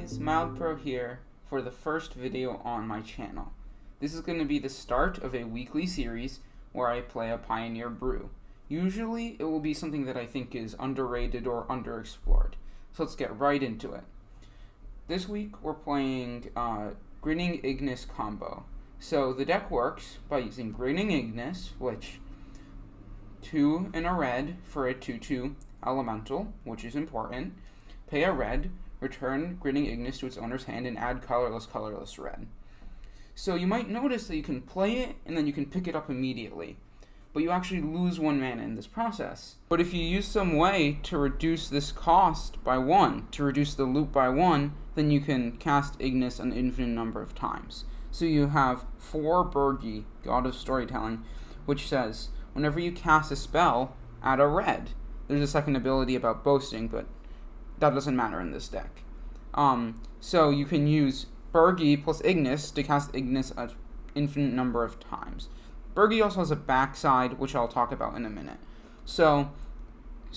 guys, MildPro here for the first video on my channel. This is going to be the start of a weekly series where I play a Pioneer brew. Usually it will be something that I think is underrated or underexplored. So let's get right into it. This week we're playing Grinning Ignus combo. So the deck works by using Grinning Ignus, which 2 and a red for a 2/2 elemental, which is important. Pay a red, return Grinning Ignus to its owner's hand, and add colorless red. So you might notice that you can play it and then you can pick it up immediately, but you actually lose 1 mana in this process. But if you use some way to reduce this cost by 1, to reduce the loop by 1, then you can cast Ignus an infinite number of times. So you have 4 Burgi, God of Storytelling, which says, whenever you cast a spell, add a red. There's a second ability about boasting, but that doesn't matter in this deck. So you can use Burgi plus Ignus to cast Ignus an infinite number of times. Burgi also has a backside, which I'll talk about in a minute. So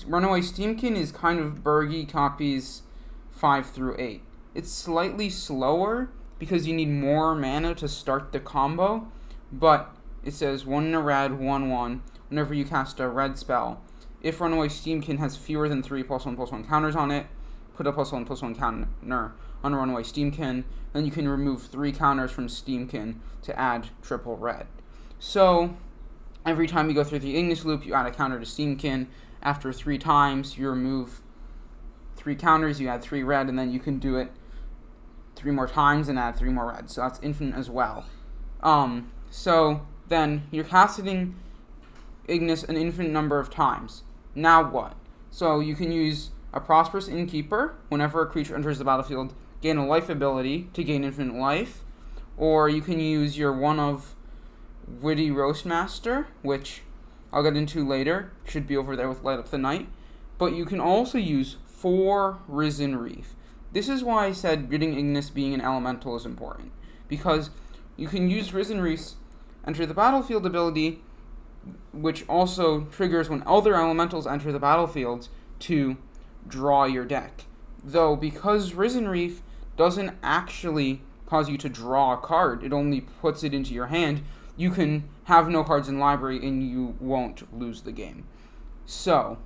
Runaway Steamkin is kind of Burgi copies 5 through 8. It's slightly slower because you need more mana to start the combo, but it says 1 in a red, 1/1, whenever you cast a red spell. If Runaway Steamkin has fewer than 3 +1/+1 counters on it, put a +1/+1 counter on Runaway Steamkin, then you can remove 3 counters from Steamkin to add triple red. So every time you go through the Ignus loop, you add a counter to Steamkin. After 3 times, you remove 3 counters, you add 3 red, and then you can do it 3 more times and add 3 more red. So that's infinite as well. So then you're casting Ignus an infinite number of times. Now what? So you can use a Prosperous Innkeeper. Whenever a creature enters the battlefield, gain a life ability to gain infinite life. Or you can use your one of Witty Roastmaster, which I'll get into later. Should be over there with Light Up the Night. But you can also use 4 Risen Reef. This is why I said Grinning Ignus being an elemental is important. Because you can use Risen Reefs, enter the battlefield ability, which also triggers when other elementals enter the battlefield to draw your deck. Though, because Risen Reef doesn't actually cause you to draw a card, it only puts it into your hand, you can have no cards in library and you won't lose the game. So,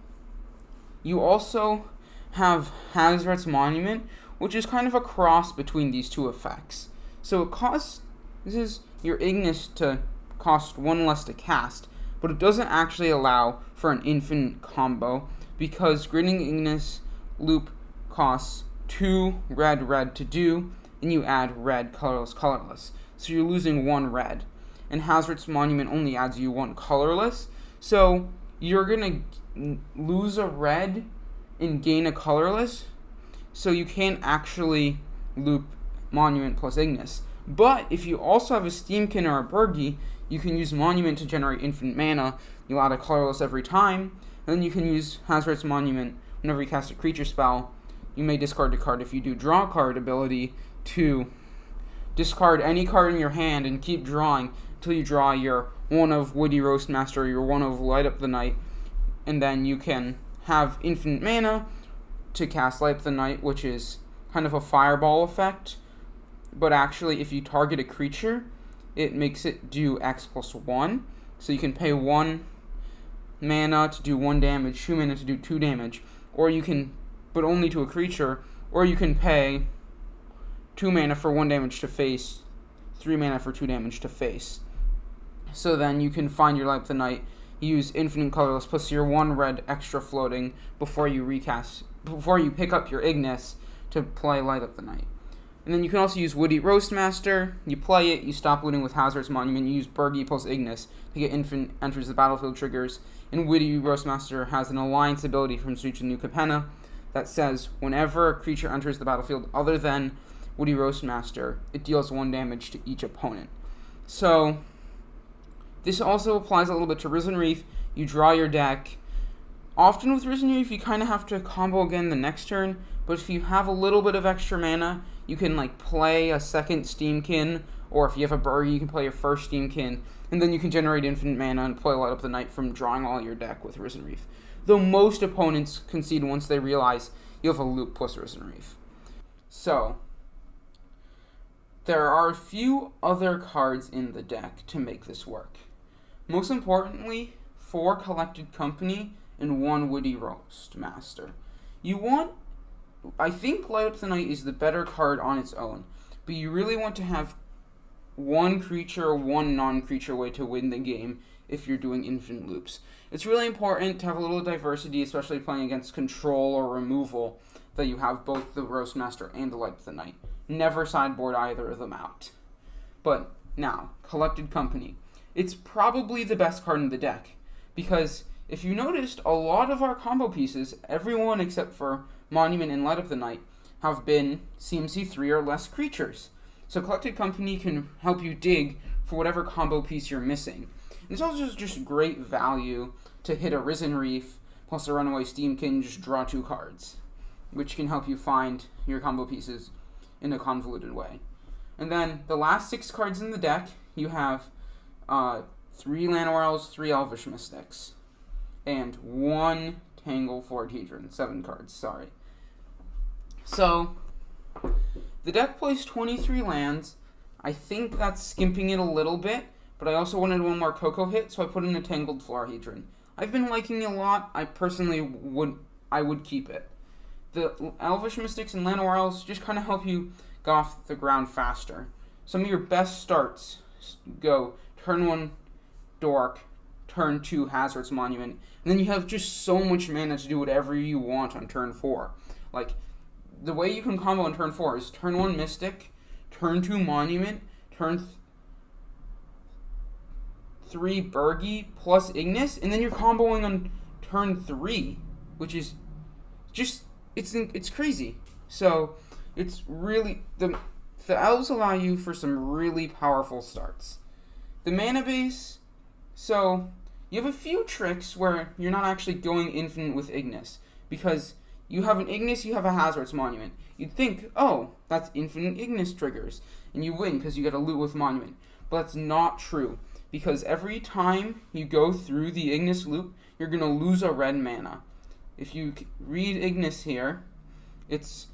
you also have Hazret's Monument, which is kind of a cross between these two effects. So it causes your Ignus to cost 1 less to cast, but it doesn't actually allow for an infinite combo because Grinning Ignus loop costs 2 red to do, and you add red colorless. So you're losing 1 red. And Hazret's Monument only adds you 1 colorless, so you're going to lose a red and gain a colorless, so you can't actually loop Monument plus Ignus. But if you also have a Steamkin or a Burgi, you can use Monument to generate infinite mana. You'll add a colorless every time, and then you can use Hazret's Monument whenever you cast a creature spell. You may discard a card if you do draw card ability to discard any card in your hand and keep drawing until you draw your one of Witty Roastmaster or your one of Light Up the Night, and then you can have infinite mana to cast Light Up the Night, which is kind of a fireball effect, but actually if you target a creature, it makes it do X plus 1, so you can pay 1 mana to do 1 damage, 2 mana to do 2 damage, or you can, but only to a creature, or you can pay 2 mana for 1 damage to face, 3 mana for 2 damage to face. So then you can find your Light Up the Night, use infinite colorless plus your 1 red extra floating before you pick up your Ignus to play Light Up the Night. And then you can also use Witty Roastmaster. You play it, you stop looting with Hazret's Monument, you use Burgi plus Ignus to get infinite enters the battlefield triggers. And Witty Roastmaster has an alliance ability from Streets of New Capenna that says whenever a creature enters the battlefield other than Witty Roastmaster, it deals 1 damage to each opponent. So this also applies a little bit to Risen Reef. You draw your deck. Often with Risen Reef, you kind of have to combo again the next turn, but if you have a little bit of extra mana, you can play a second Steamkin, or if you have a Burgi, you can play your first Steamkin, and then you can generate infinite mana and play Light Up the Night from drawing all your deck with Risen Reef. Though most opponents concede once they realize you have a loop plus Risen Reef. So, there are a few other cards in the deck to make this work. Most importantly, 4 Collected Company and 1 Witty Roastmaster. I think Light Up the Night is the better card on its own, but you really want to have 1 creature, 1 non-creature way to win the game if you're doing infinite loops. It's really important to have a little diversity, especially playing against control or removal, that you have both the Roastmaster and the Light Up the Night. Never sideboard either of them out. But now, Collected Company. It's probably the best card in the deck, because if you noticed, a lot of our combo pieces, everyone except for Monument and Light Up the Night, have been CMC 3 or less creatures. So Collected Company can help you dig for whatever combo piece you're missing. And it's also just great value to hit a Risen Reef plus a Runaway Steamkin and just draw 2 cards, which can help you find your combo pieces in a convoluted way. And then the last 6 cards in the deck, you have 3 Llanowars, 3 Elvish Mystics, and 1 Tangle Florahedron. 7 cards, sorry. So, the deck plays 23 lands. I think that's skimping it a little bit, but I also wanted 1 more Coco hit, so I put in a Tangled Florahedron. I've been liking it a lot. I personally would keep it. The Elvish Mystics and Llanowars just kind of help you get off the ground faster. Some of your best starts go turn 1 Dork, turn 2 Hazard's Monument, and then you have just so much mana to do whatever you want on turn 4. Like, the way you can combo on turn 4 is turn 1 Mystic, turn 2 Monument, turn 3 Bergie plus Ignus, and then you're comboing on turn 3, which is just, it's crazy. So, it's really, the elves allow you for some really powerful starts. The mana base, so you have a few tricks where you're not actually going infinite with Ignus, because you have an Ignus, you have a Hazard's Monument. You'd think, oh, that's infinite Ignus triggers, and you win because you get a loot with Monument. But that's not true, because every time you go through the Ignus loop, you're going to lose a red mana. If you read Ignus here, it's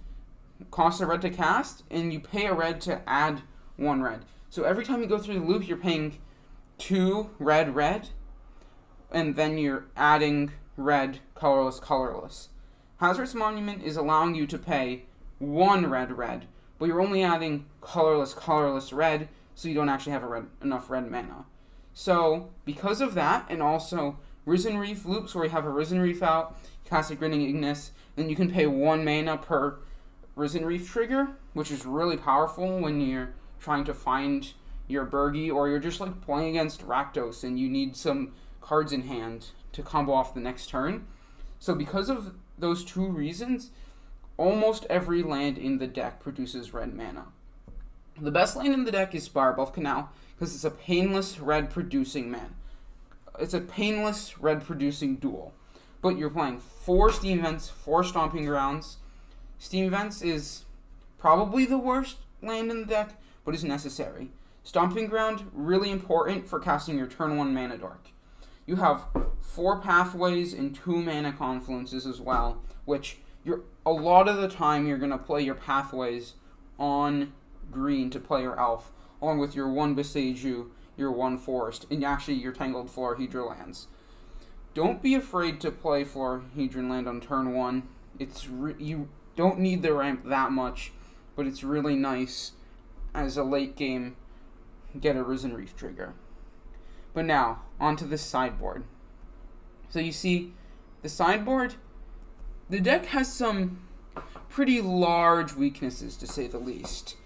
costs a red to cast, and you pay a red to add 1 red. So every time you go through the loop, you're paying 2 red, and then you're adding red, colorless. Hazard's Monument is allowing you to pay 1 red, but you're only adding colorless red, so you don't actually have enough red mana. So, because of that, and also Risen Reef loops where you have a Risen Reef out, cast a Grinning Ignus, then you can pay 1 mana per Risen Reef trigger, which is really powerful when you're trying to find your Bergie, or you're just like playing against Rakdos and you need some cards in hand to combo off the next turn. So because of those 2 reasons, almost every land in the deck produces red mana. The best land in the deck is Spirebluff Canal, because it's a painless red producing man. It's a painless red producing duel. But you're playing 4 Steam Vents, 4 Stomping Grounds. Steam Vents is probably the worst land in the deck, but is necessary. Stomping Ground, really important for casting your turn 1 Mana Dork. You have 4 Pathways and 2 Mana Confluences as well, which a lot of the time you're going to play your Pathways on green to play your Elf, along with your 1 Boseiju, your 1 Forest, and actually your Tangled Florahedron lands. Don't be afraid to play Florahedron land on turn 1. You don't need the ramp that much, but it's really nice as a late game get a Risen Reef trigger. But now, onto the sideboard. So you see, the sideboard, the deck has some pretty large weaknesses, to say the least.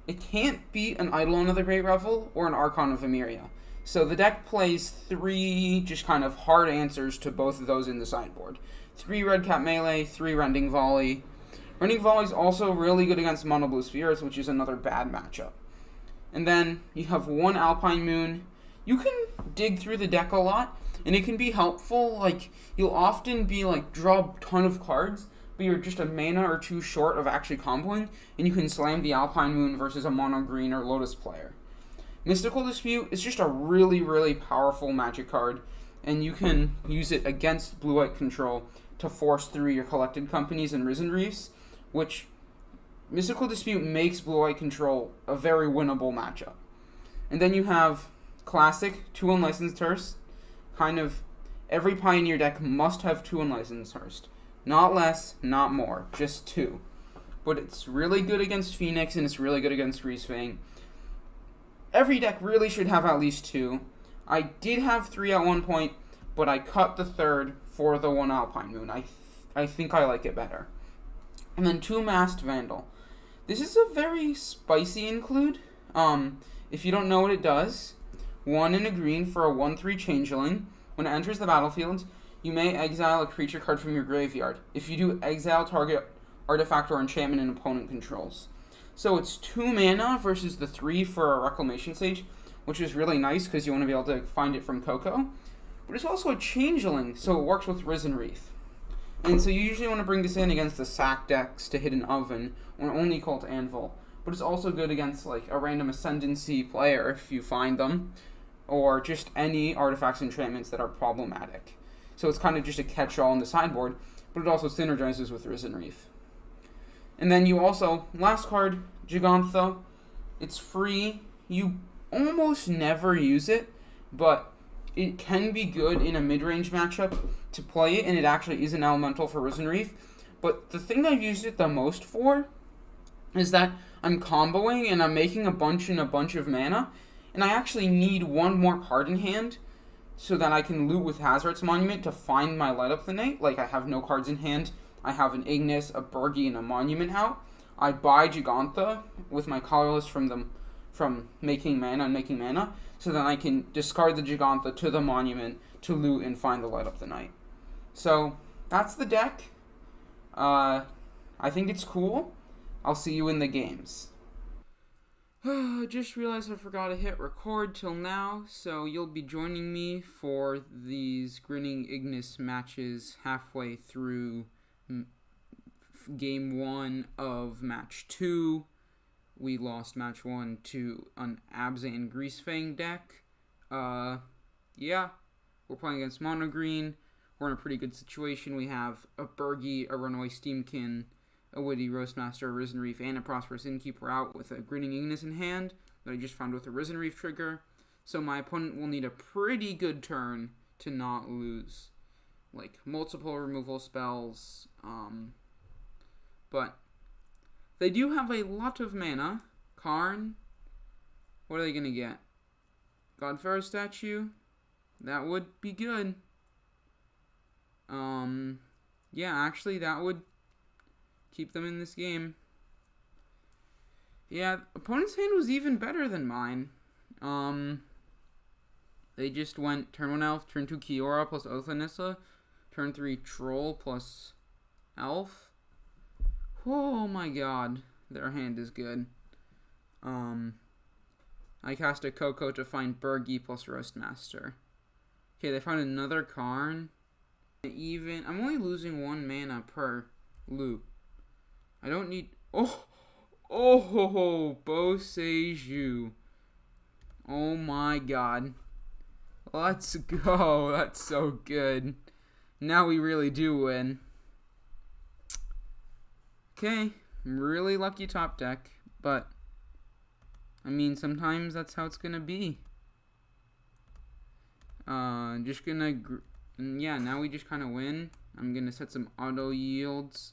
It can't beat an Eidolon of the Great Revel or an Archon of Emeria. So the deck plays 3 just kind of hard answers to both of those in the sideboard. 3 Red Cap Melee, 3 Rending Volley. Rending Volley is also really good against Mono Blue Spheres, which is another bad matchup. And then you have 1 Alpine Moon. You can dig through the deck a lot, and it can be helpful. Like, you'll often be like, draw a ton of cards, but you're just a mana or 2 short of actually comboing, and you can slam the Alpine Moon versus a mono green or Lotus player. Mystical Dispute is just a really, really powerful magic card, and you can use it against blue-white control to force through your Collected Companies and Risen Reefs, which Mystical Dispute makes Blue-White Control a very winnable matchup. And then you have Classic, 2 Unlicensed Hearst. Kind of every Pioneer deck must have 2 Unlicensed Hearst. Not less, not more, just 2. But it's really good against Phoenix, and it's really good against Greasefang. Every deck really should have at least 2. I did have 3 at one point, but I cut the 3rd for the 1 Alpine Moon. I think I like it better. And then 2 Masked Vandal. This is a very spicy include. If you don't know what it does, 1 and a green for a 1/3 Changeling. When it enters the battlefield, you may exile a creature card from your graveyard. If you do, exile target artifact or enchantment an opponent controls. So it's 2 mana versus the 3 for a Reclamation Sage, which is really nice because you want to be able to find it from Coco. But it's also a Changeling, so it works with Risen Wreath. And so you usually want to bring this in against the sack decks to Hidden Oven, or only Cult Anvil. But it's also good against like a random Ascendancy player if you find them, or just any artifacts and enchantments that are problematic. So it's kind of just a catch-all in the sideboard, but it also synergizes with Risen Wreath. And then you also, last card, Gigantha. It's free. You almost never use it, but it can be good in a mid-range matchup to play it, and it actually is an elemental for Risen Wreath. But the thing I've used it the most for is that I'm comboing and I'm making a bunch of mana, and I actually need 1 more card in hand so that I can loot with Hazard's Monument to find my Light Up the Night. Like, I have no cards in hand. I have an Ignus, a Bergie, and a Monument out. I buy Gigantha with my colorless from making mana, so that I can discard the Gigantha to the Monument to loot and find the Light Up the Night. So, that's the deck. I think it's cool. I'll see you in the games. Just realized I forgot to hit record till now, so you'll be joining me for these Grinning Ignus matches halfway through game 1 of match 2. We lost match 1 to an Abzan Greasefang deck. Yeah, we're playing against Mono Green. We're in a pretty good situation. We have a Bergie, a Runaway Steamkin, a Witty Roastmaster, a Risen Reef, and a Prosperous Innkeeper out with a Grinning Ignus in hand that I just found with a Risen Reef trigger. So my opponent will need a pretty good turn to not lose, like, multiple removal spells. But they do have a lot of mana. Karn, what are they going to get? Godpharaoh statue? That would be good. Yeah, actually, that would keep them in this game. Yeah, opponent's hand was even better than mine. They just went turn 1 Elf, turn 2 Kiora plus Othanissa, turn 3 Troll plus Elf. Oh my god, their hand is good. I cast a Coco to find Bergie plus Roastmaster. Okay, they found another Karn. I'm only losing 1 mana per loop. I don't need... Oh, Boseiju. Oh my god. Let's go. That's so good. Now we really do win. Okay, really lucky top deck, but I mean, sometimes that's how it's gonna be. Just gonna... yeah, now we just kind of win. I'm gonna set some auto yields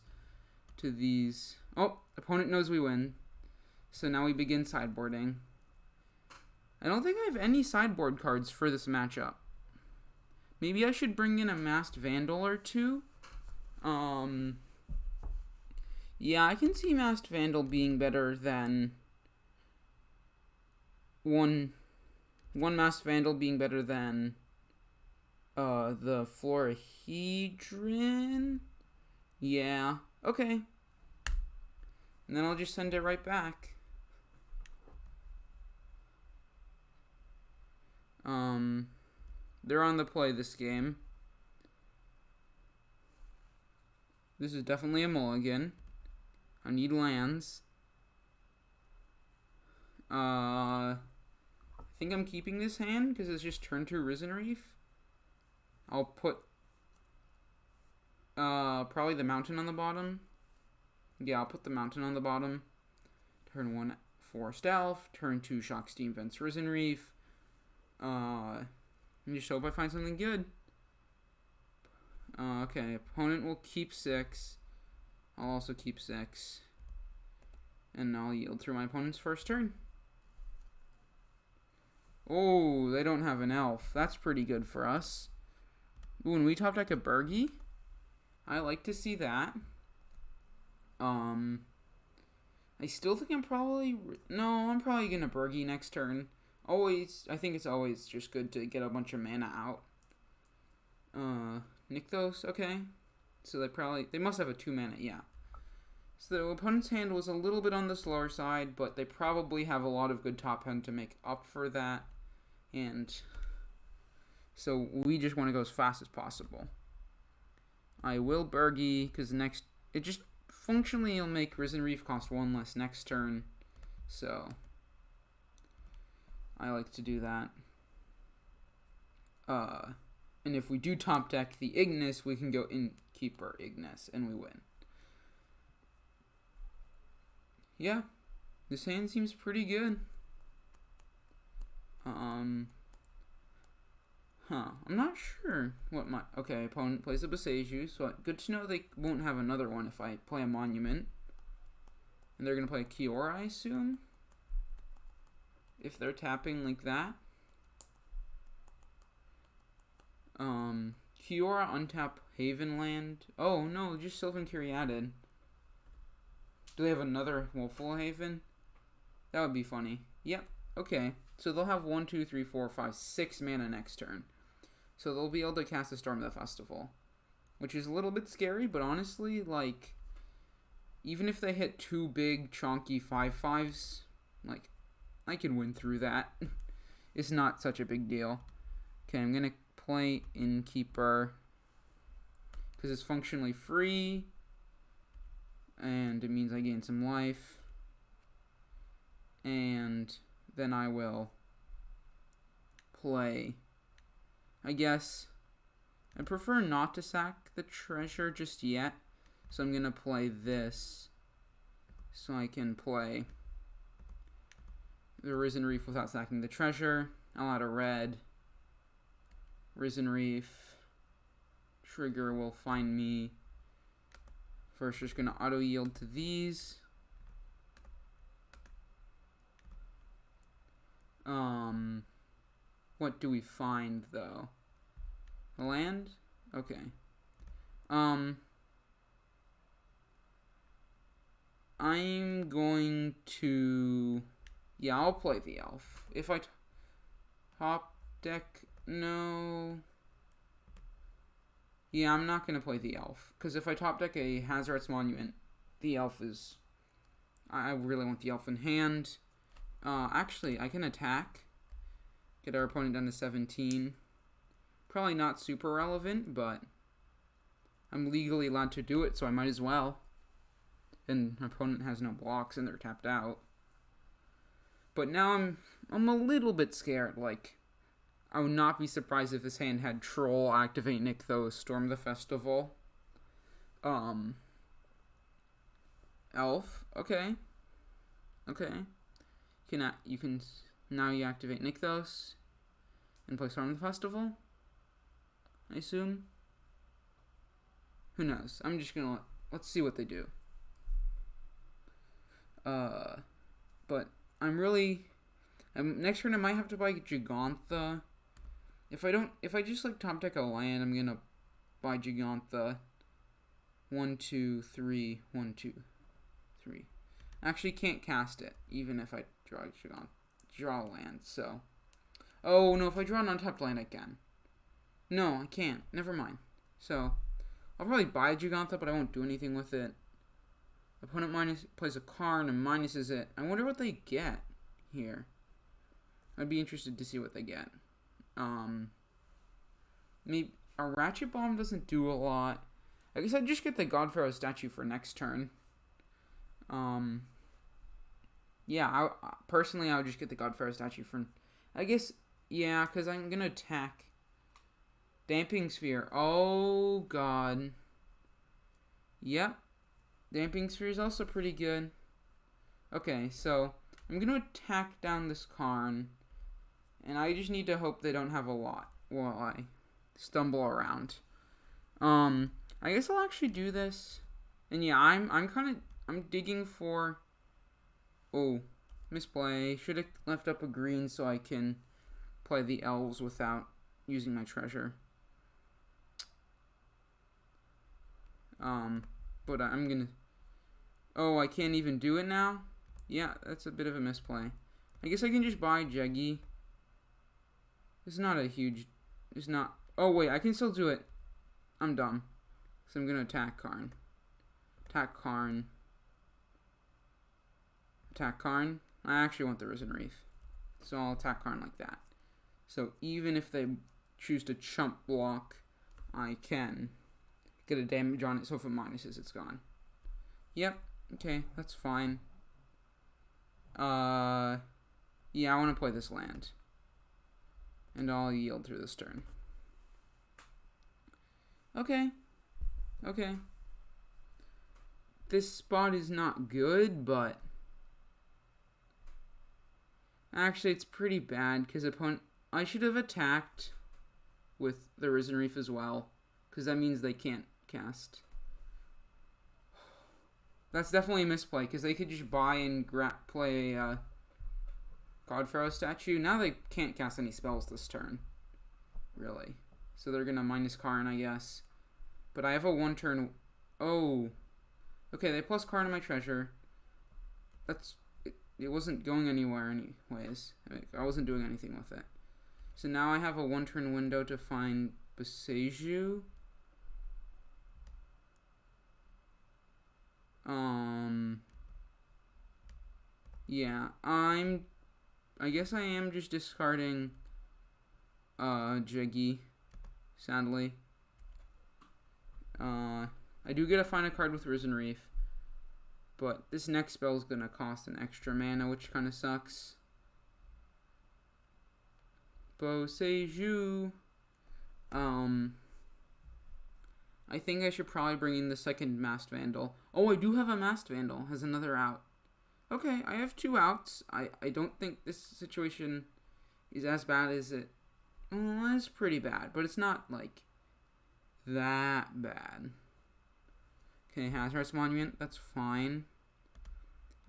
to these. Oh, opponent knows we win. So now we begin sideboarding. I don't think I have any sideboard cards for this matchup. Maybe I should bring in a Masked Vandal or 2. Yeah, I can see Masked Vandal being better than one Masked Vandal being better than the Florahedron. Yeah, okay. And then I'll just send it right back. They're on the play this game. This is definitely a mulligan. I need lands. I think I'm keeping this hand because it's just turn 2 Risen Reef. I'll put probably the mountain on the bottom. Yeah, I'll put the mountain on the bottom. Turn 1 Forest Elf. Turn 2 Shock Steam Vents Risen Reef. And just hope I find something good. Okay, opponent will keep 6. I'll also keep 6. And I'll yield through my opponent's first turn. Oh, they don't have an elf. That's pretty good for us. Ooh, and we top deck a Burgie. I like to see that. I still think I'm probably gonna Burgie next turn. I think it's always just good to get a bunch of mana out. Nykthos, okay. So they must have a 2 mana, yeah. So the opponent's hand was a little bit on the slower side, but they probably have a lot of good top end to make up for that. And so we just want to go as fast as possible. I will Burgie, because it just functionally will make Risen Reef cost 1 less next turn. So I like to do that. And if we do top deck the Ignus, we can go Innkeeper Ignus, and we win. Yeah, this hand seems pretty good. I'm not sure what my... Okay, opponent plays a Boseiju, so good to know they won't have another one if I play a Monument. And they're going to play a Kiora, I assume? If they're tapping like that. Kiora, untap Havenland. Oh, no, just Sylvan Caryatid. Do they have another Wolful Haven? That would be funny. Yep, okay. So they'll have 1, 2, 3, 4, 5, 6 mana next turn. So they'll be able to cast a Storm of the Festival. Which is a little bit scary, but honestly, like, even if they hit 2 big, chonky 5/5s, like, I can win through that. It's not such a big deal. Okay, I'm going to play Innkeeper. Because it's functionally free. And it means I gain some life. And then I will play, I guess, I prefer not to sack the treasure just yet. So I'm going to play this. So I can play the Risen Reef without sacking the treasure. I'll add a red. Risen Reef. Trigger will find me. First, just going to auto yield to these. What do we find though? A land? Okay. I'm going to... Yeah, I'll play the elf. If I top deck... No... Yeah, I'm not going to play the elf. Because if I top deck a Hazoret's Monument, the elf is... I really want the elf in hand. Actually, I can attack. Get our opponent down to 17. Probably not super relevant, but I'm legally allowed to do it, so I might as well. And my opponent has no blocks, and they're tapped out. But now I'm a little bit scared. Like, I would not be surprised if this hand had Troll, Activate Nykthos, Storm the Festival. Elf. Okay. Okay. Now you activate Nykthos and play Storm the Festival, I assume. Who knows? I'm just gonna let's see what they do. But next turn I might have to buy Gigantha. If I just like top deck a land, I'm gonna buy Gigantha. 1, 2, 3, 1, 2, 3. Actually can't cast it, even if I draw land, so. Oh, no, if I draw an untapped land, I can. No, I can't. Never mind. So, I'll probably buy Gigantha, but I won't do anything with it. Opponent plays a card and minuses it. I wonder what they get here. I'd be interested to see what they get. Maybe a Ratchet Bomb doesn't do a lot. I guess I'd just get the God Pharaoh statue for next turn. Yeah, personally, I would just get the God Pharaoh statue for... I guess, yeah, because I'm going to attack. Damping Sphere. Oh, God. Yep. Damping Sphere is also pretty good. Okay, so I'm going to attack down this Karn, and I just need to hope they don't have a lot while I stumble around. I guess I'll actually do this. And yeah, I'm digging for... Oh, misplay. Should have left up a green so I can play the elves without using my treasure. But I'm gonna... Oh, I can't even do it now? Yeah, that's a bit of a misplay. I guess I can just buy Jeggy. It's not a huge... It's not... Oh, wait, I can still do it. I'm dumb. So I'm gonna attack Karn. Attack Karn. Attack Karn. I actually want the Risen Reef. So I'll attack Karn like that. So even if they choose to chump block, I can get a damage on it. So if it minuses, it's gone. Yep. Okay, that's fine. Yeah, I want to play this land. And I'll yield through this turn. Okay. Okay. This spot is not good, but... Actually, it's pretty bad, because I should have attacked with the Risen Reef as well, because that means they can't cast. That's definitely a misplay, because they could just buy and play a God Pharaoh statue. Now they can't cast any spells this turn, really. So they're going to minus Karn, I guess. But I have a 1-turn... Oh. Okay, they plus Karn on my treasure. That's... It wasn't going anywhere anyways. I wasn't doing anything with it. So now I have a 1-turn window to find Boseiju. Yeah, I guess I am just discarding Jiggy, sadly. I do get to find a card with Risen Reef, but this next spell is gonna cost an extra mana, which kind of sucks. Boseiju. I think I should probably bring in the second Masked Vandal. Oh, I do have a Masked Vandal as another out. Okay, I have 2 outs. I don't think this situation is as bad as it... Well, it's pretty bad, but it's not, like, that bad. Okay, Hazardous Monument, that's fine.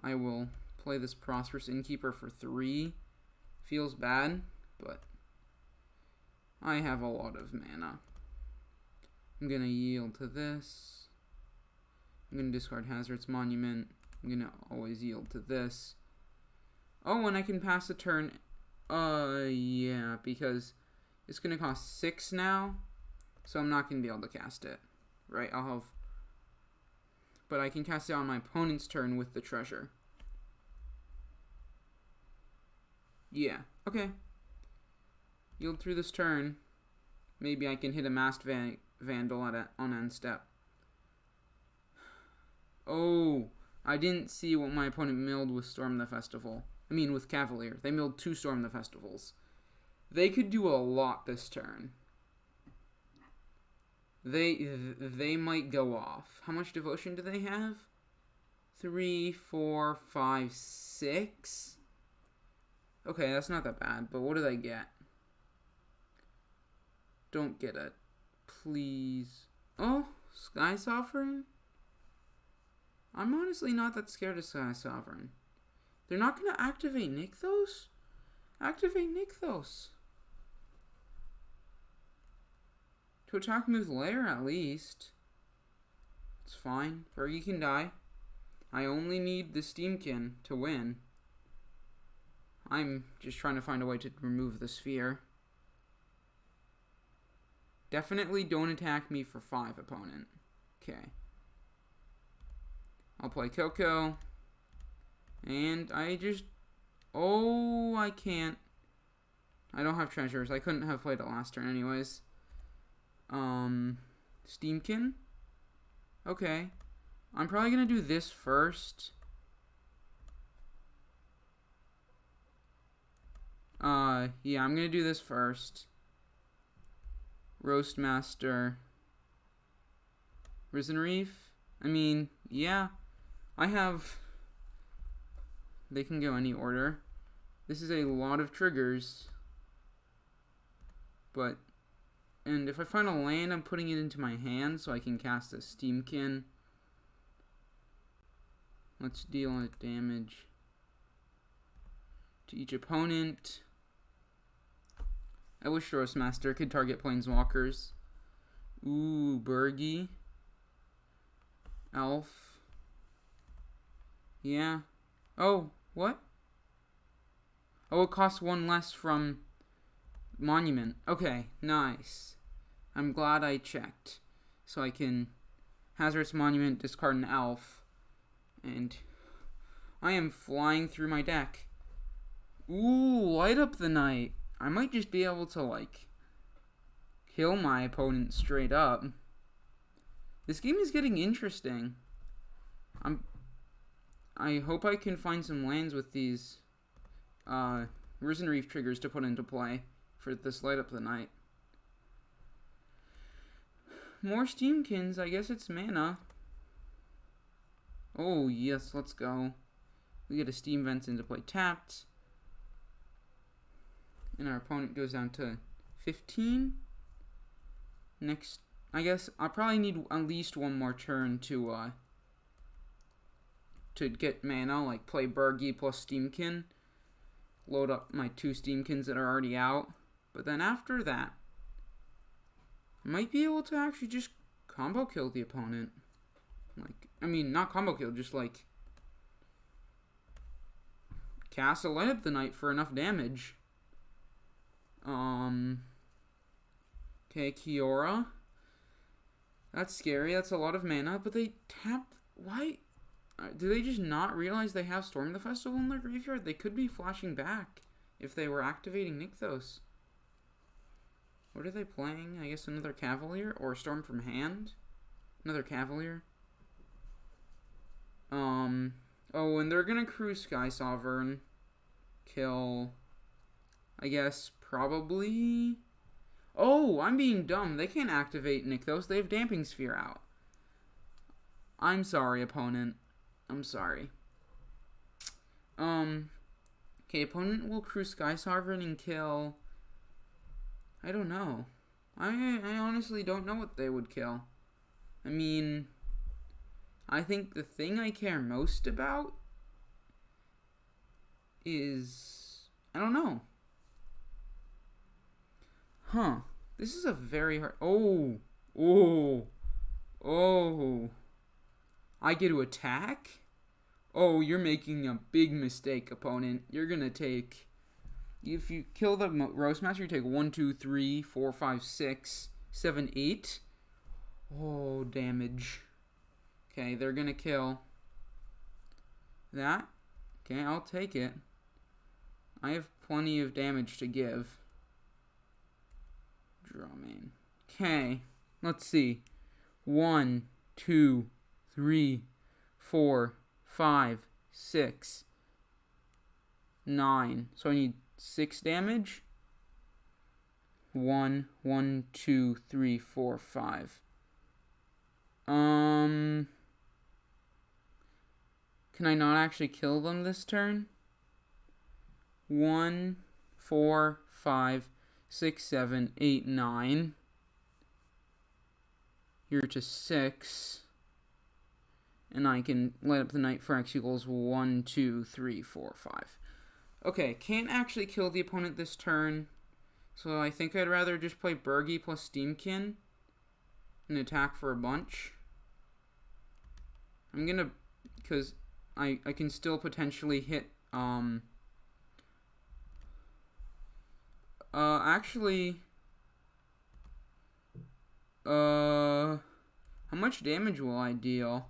I will play this Prosperous Innkeeper for 3. Feels bad, but I have a lot of mana. I'm going to yield to this. I'm going to discard Hazardous Monument. I'm going to always yield to this. Oh, and I can pass the turn. Yeah, because it's going to cost 6 now. So I'm not going to be able to cast it. Right, I'll have... But I can cast it on my opponent's turn with the treasure. Yeah, okay. Yield through this turn. Maybe I can hit a Masked Vandal on end step. Oh, I didn't see what my opponent milled with Storm the Festival. I mean, with Cavalier. They milled 2 Storm the Festivals. They could do a lot this turn. They might go off. How much devotion do they have? 3, 4, 5, 6. Okay, that's not that bad, but what do they get? Don't get it. Please. Oh, Sky Sovereign? I'm honestly not that scared of Sky Sovereign. They're not going to activate Nykthos? Activate Nykthos. To attack me with Lair, at least. It's fine. Fergie can die. I only need the Steamkin to win. I'm just trying to find a way to remove the sphere. Definitely don't attack me for 5, opponent. Okay. I'll play Coco. And I just... Oh, I can't. I don't have treasures. I couldn't have played it last turn anyways. Steamkin? Okay. I'm probably going to do this first. Yeah, I'm going to do this first. Roastmaster. Risen Reef. I mean, yeah, I have... They can go any order. This is a lot of triggers. But... And if I find a land, I'm putting it into my hand so I can cast a Steamkin. Let's deal it damage to each opponent. I wish Roastmaster could target Planeswalkers. Ooh, Burgy. Elf. Yeah. Oh, what? Oh, it costs one less from Monument. Okay, nice. I'm glad I checked. So I can Hazardous Monument, discard an elf. And I am flying through my deck. Ooh, Light Up the Night. I might just be able to, like, kill my opponent straight up. This game is getting interesting. I hope I can find some lands with these Risen Reef triggers to put into play for this Light Up the Night. More Steamkins. I guess it's mana. Oh, yes, let's go. We get a Steam Vents into play tapped. And our opponent goes down to 15. Next, I guess I'll probably need at least one more turn to get mana, like play Burgy plus Steamkin. Load up my 2 Steamkins that are already out. But then after that, I might be able to actually just combo kill the opponent. Like, I mean, not combo kill, just like cast a Light Up the Night for enough damage. Okay, Kiora. That's scary. That's a lot of mana, but they tap. Why? Do they just not realize they have Storm the Festival in their graveyard? They could be flashing back if they were activating Nykthos. What are they playing? I guess another Cavalier or Storm from hand? Another Cavalier. Oh, and they're gonna crew Sky Sovereign. Kill. I guess probably. Oh, I'm being dumb. They can't activate Nykthos. They have Damping Sphere out. I'm sorry, opponent. I'm sorry. Okay, opponent will crew Sky Sovereign and kill. I don't know. I honestly don't know what they would kill. I mean, I think the thing I care most about is, I don't know. Huh. This is a very hard... Oh. I get to attack? Oh, you're making a big mistake, opponent. You're gonna take... If you kill the Roastmaster, you take 1, 2, 3, 4, 5, 6, 7, 8. Oh, damage. Okay, they're gonna kill that. Okay, I'll take it. I have plenty of damage to give. Draw main. Okay, let's see. 1, 2, 3, 4, 5, 6, 9. So I need 6 damage. 1, 1, 2, 3, 4, 5. Can I not actually kill them this turn? 1, 4, 5, 6, 7, 8, 9. You're to 6. And I can Light Up the Night for X equals 1, 2, 3, 4, 5. Okay, can't actually kill the opponent this turn. So I think I'd rather just play Burgy plus Steamkin and attack for a bunch. I'm gonna, because I can still potentially hit, actually, how much damage will I deal?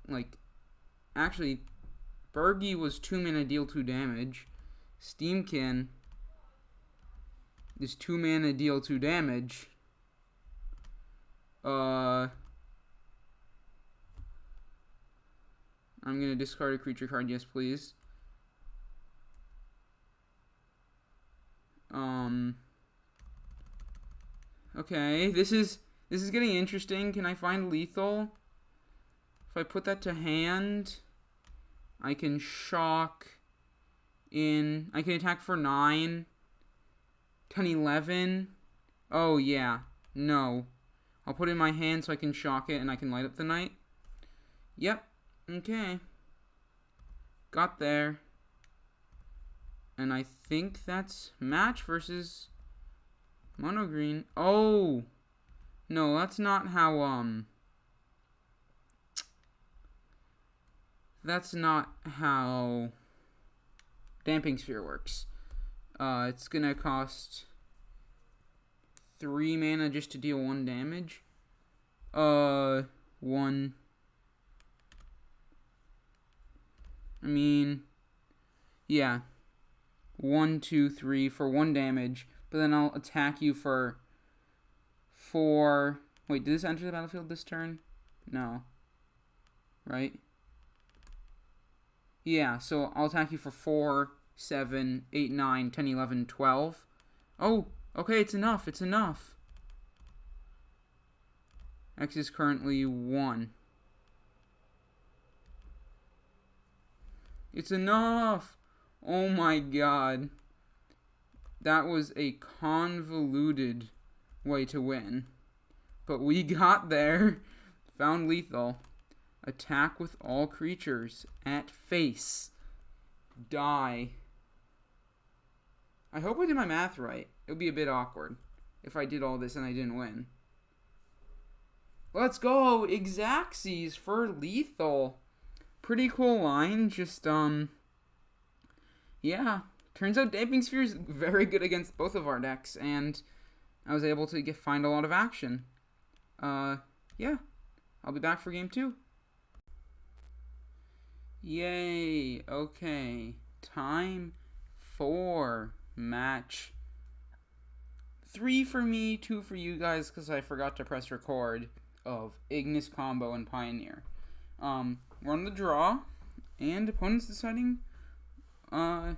Like, actually, Burgy was 2 mana, deal 2 damage. Steamkin is 2 mana, deal 2 damage. I'm gonna discard a creature card, yes please. Okay, this is getting interesting. Can I find lethal? If I put that to hand, I can shock in. I can attack for 9, 10, 11. Oh, yeah. No. I'll put it in my hand so I can shock it and I can light up the knight. Yep. Okay. Got there. And I think that's match versus mono green. Oh. No, that's not how, that's not how Damping Sphere works. It's gonna cost 3 mana just to deal 1 damage. 1. I mean, yeah. 1, 2, 3 for 1 damage. But then I'll attack you for 4. Wait, did this enter the battlefield this turn? No. Right? Yeah, so I'll attack you for 4, 7, 8, 9, 10, 11, 12. Oh, okay, it's enough. It's enough. X is currently 1. It's enough! Oh my god. That was a convoluted way to win. But we got there. Found lethal. Attack with all creatures. At face. Die. I hope I did my math right. It would be a bit awkward if I did all this and I didn't win. Let's go! Exaxes for lethal. Pretty cool line. Just, yeah. Turns out Damping Sphere is very good against both of our decks, and I was able to find a lot of action. Yeah. I'll be back for game 2. Yay. Okay. Time for match 3 for me, 2 for you guys, because I forgot to press record, of Ignus combo and Pioneer. We're on the draw, and opponents deciding, I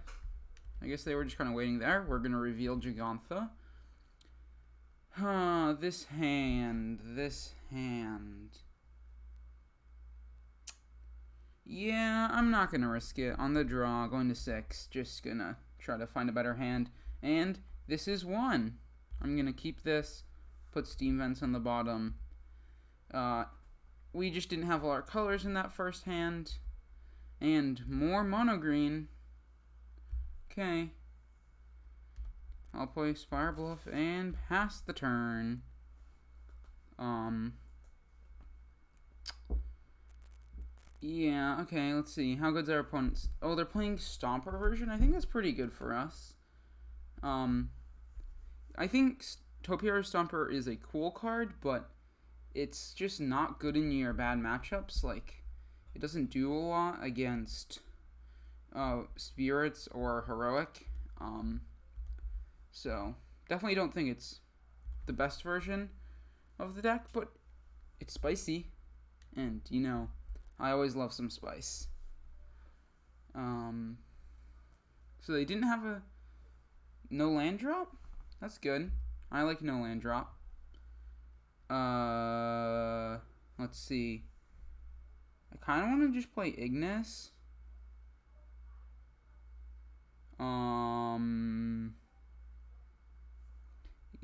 guess they were just kind of waiting there. We're going to reveal Gigantha. This hand. Yeah, I'm not going to risk it. On the draw, going to 6. Just going to try to find a better hand. And this is 1. I'm going to keep this, put Steam Vents on the bottom. We just didn't have all our colors in that first hand. And more mono green. Okay. I'll play Spire Bluff and pass the turn. Yeah, okay, let's see. How good's our opponents? Oh, they're playing Stomper version? I think that's pretty good for us. I think Topiary Stomper is a cool card, but it's just not good in your bad matchups. Like, it doesn't do a lot against Spirits or Heroic. So, definitely don't think it's the best version of the deck, but it's spicy. And, you know, I always love some spice. So they didn't have a no land drop? That's good. I like no land drop. Let's see. I kind of want to just play Ignus.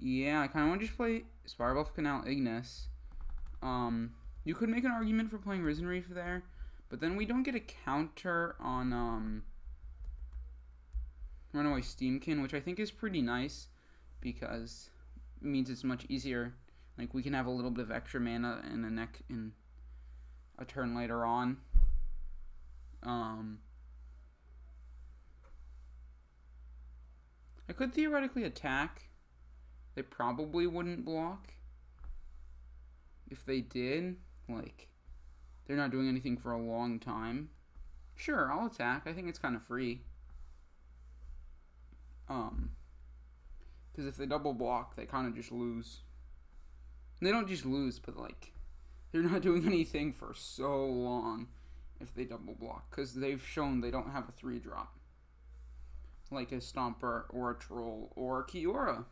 Yeah, I kind of want to just play Spirebuff Canal Ignus. You could make an argument for playing Risen Reef there, but then we don't get a counter on Runaway Steamkin, which I think is pretty nice because it means it's much easier. Like, we can have a little bit of extra mana in a turn later on. I could theoretically attack. They probably wouldn't block. If they did, like, they're not doing anything for a long time. Sure, I'll attack. I think it's kind of free. Because if they double block, they kind of just lose. They don't just lose, but, like, they're not doing anything for so long if they double block. Because they've shown they don't have a 3-drop. Like a Stomper or a Troll or a Kiora.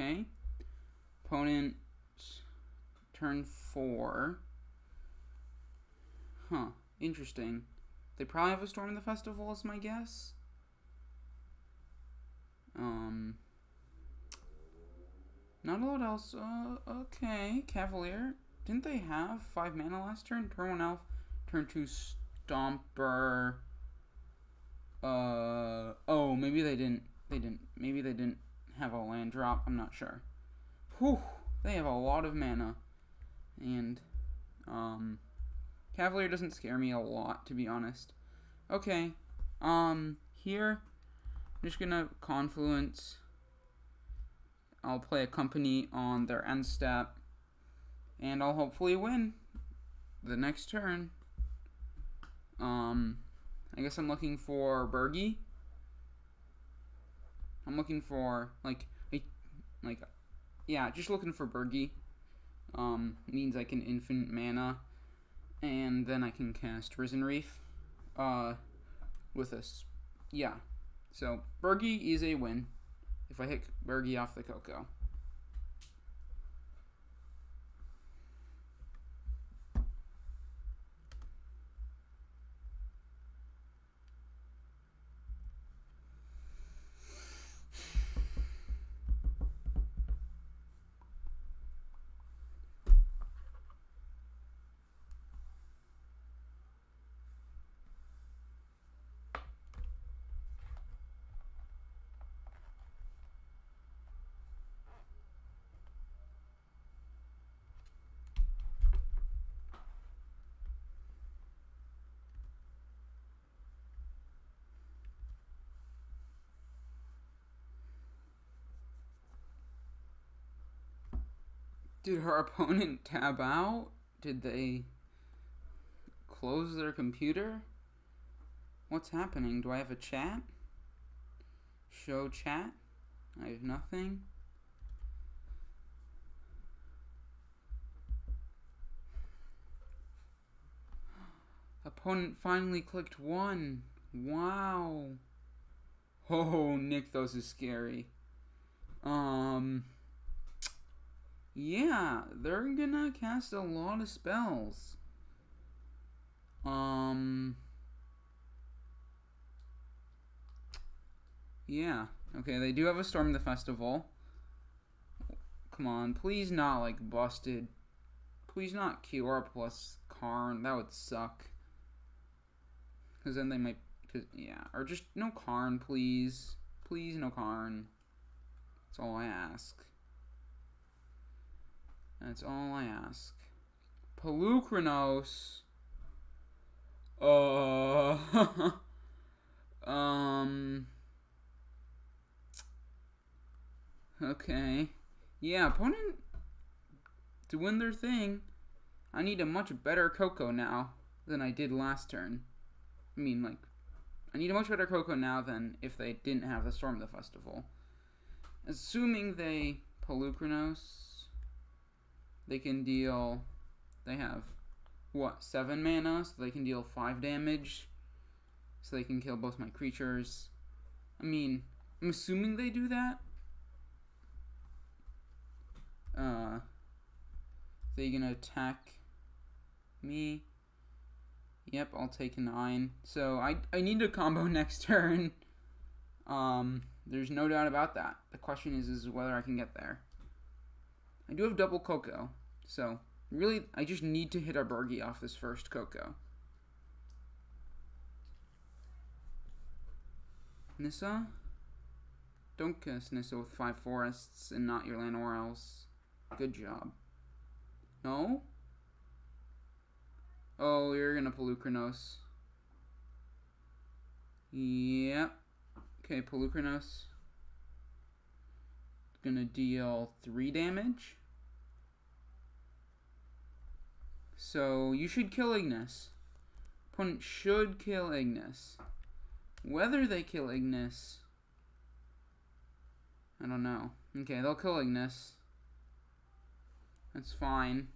Okay. Opponent, turn 4. Huh. Interesting. They probably have a Storm in the Festival is my guess. Not a lot else. Okay. Cavalier. Didn't they have 5 mana last turn? Turn 1 elf. Turn 2 Stomper. Oh, maybe they didn't. Maybe they didn't have a land drop. I'm not sure. Whew. They have a lot of mana. And, Cavalier doesn't scare me a lot, to be honest. Okay. Here, I'm just gonna Confluence. I'll play a Company on their end step. And I'll hopefully win the next turn. I guess I'm looking for Bergie. I'm looking for, yeah, just looking for Bergie. Means I can infinite mana. And then I can cast Risen Reef. With us. Yeah. So, Bergie is a win. If I hit Bergie off the Coco. Did her opponent tab out? Did they close their computer? What's happening? Do I have a chat? Show chat? I have nothing. Opponent finally clicked 1. Wow. Oh, Nykthos is scary. Yeah, they're gonna cast a lot of spells. Yeah. Okay, they do have a Storm in the Festival. Come on, please not, busted. Please not Kiora plus Karn. That would suck. Because then they might... yeah, or just no Karn, please. Please, no Karn. That's all I ask. That's all I ask. Pelucranos. Okay. Yeah, opponent to win their thing. I need a much better Coco now than I did last turn. I mean, I need a much better Coco now than if they didn't have the Storm of the Festival. Assuming they Pelucranos, they can deal... They have, 7 mana? So they can deal 5 damage. So they can kill both my creatures. I mean, I'm assuming they do that. They gonna attack me? Yep, I'll take 9. So I need a combo next turn. There's no doubt about that. The question is whether I can get there. I do have double Coco, so really I just need to hit a Bergie off this first Coco. Nissa? Don't cast Nissa with 5 forests and not your land or else. Good job. No? Oh, you're gonna Pelucranos. Yep. Okay, Pelucranos. Gonna deal 3 damage. So, you should kill Ignus. Opponent should kill Ignus. Whether they kill Ignus, I don't know. Okay, they'll kill Ignus. That's fine.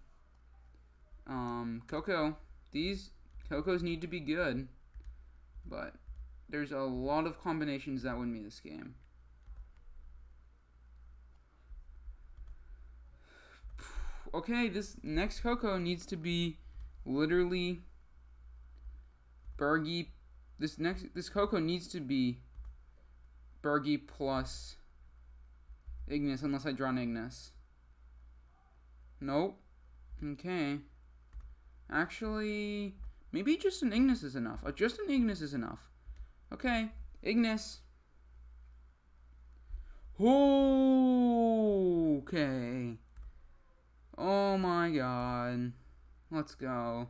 Coco. These Cocos need to be good. But there's a lot of combinations that win me this game. okay, this next Coco needs to be literally Bergie. This Coco needs to be Bergie plus Ignus, unless I draw an Ignus. Nope. Okay. Actually, maybe just an Ignus is enough. Just an Ignus is enough. Okay, Ignus. Okay. Oh my god. Let's go.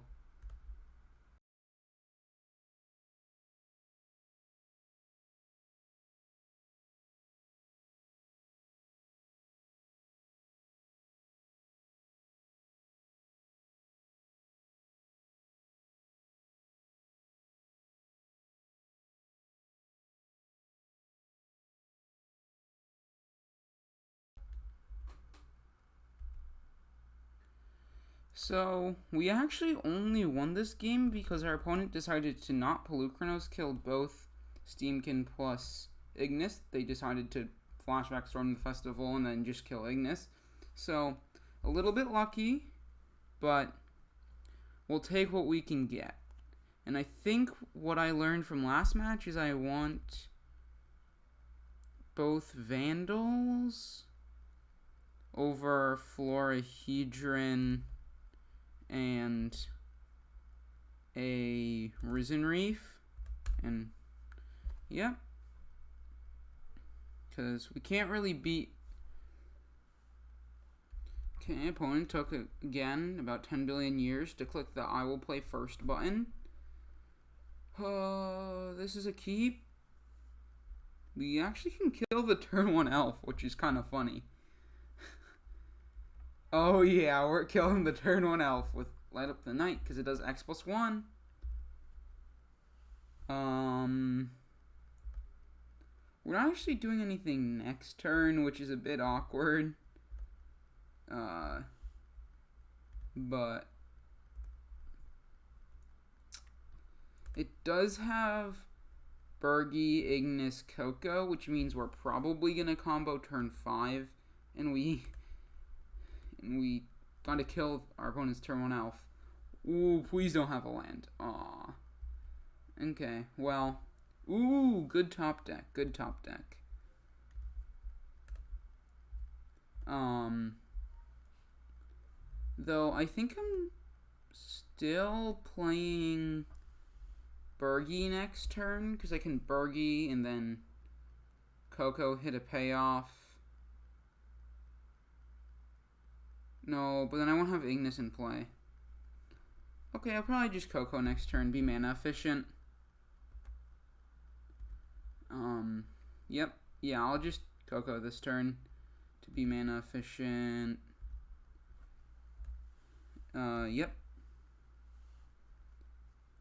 So, we actually only won this game because our opponent decided to not Pelucranos kill both Steamkin plus Ignus. They decided to flashback Storm the Festival and then just kill Ignus. So, a little bit lucky, but we'll take what we can get. And I think what I learned from last match is I want both Vandals over Florahedron and a Risen Reef, and yeah, because we can't really beat. Okay, opponent took again about 10 billion years to click the I will play first button. This is a keep. We actually can kill the turn 1 elf, which is kind of funny. Oh yeah, we're killing the turn 1 elf with Light Up the Night because it does X+1. We're not actually doing anything next turn, which is a bit awkward. But it does have Bergie, Ignus, Coco, which means we're probably gonna combo turn 5, and we gotta kill our opponent's turn 1 elf. Ooh, please don't have a land. Aw. Okay, well. Ooh, good top deck. Good top deck. Though I think I'm still playing Bergie next turn, because I can Bergie and then Coco hit a payoff. No, but then I won't have Ignus in play. Okay, I'll probably just Coco next turn, be mana efficient. Yep. Yeah, I'll just Coco this turn to be mana efficient. Yep.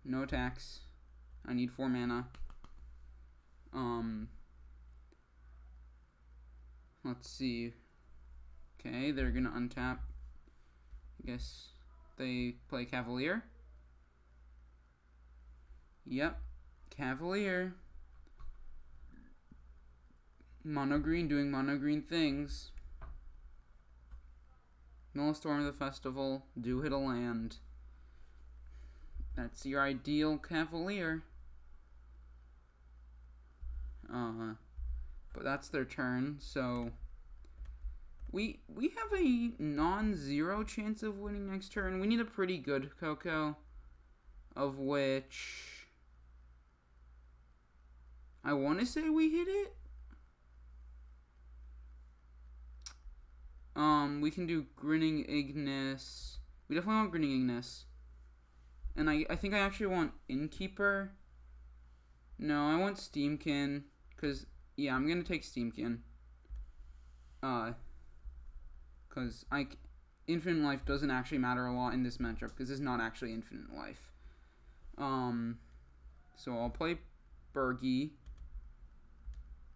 No attacks. I need 4 mana. Let's see. Okay, they're gonna untap. I guess they play Cavalier. Yep. Cavalier. Mono green doing mono green things. Null Storm of the Festival. Do hit a land. That's your ideal Cavalier. But that's their turn, so we have a non-zero chance of winning next turn. We need a pretty good Coco, of which I want to say we hit it. We can do Grinning Ignus. We definitely want Grinning Ignus. And I think I actually want Innkeeper. No, I want Steamkin. Because, yeah, I'm going to take Steamkin. Because Infinite Life doesn't actually matter a lot in this matchup. Because it's not actually Infinite Life. So I'll play Bergie.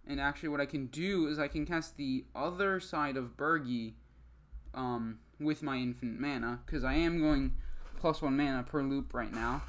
And actually what I can do is I can cast the other side of Bergie with my infinite mana, because I am going +1 mana per loop right now.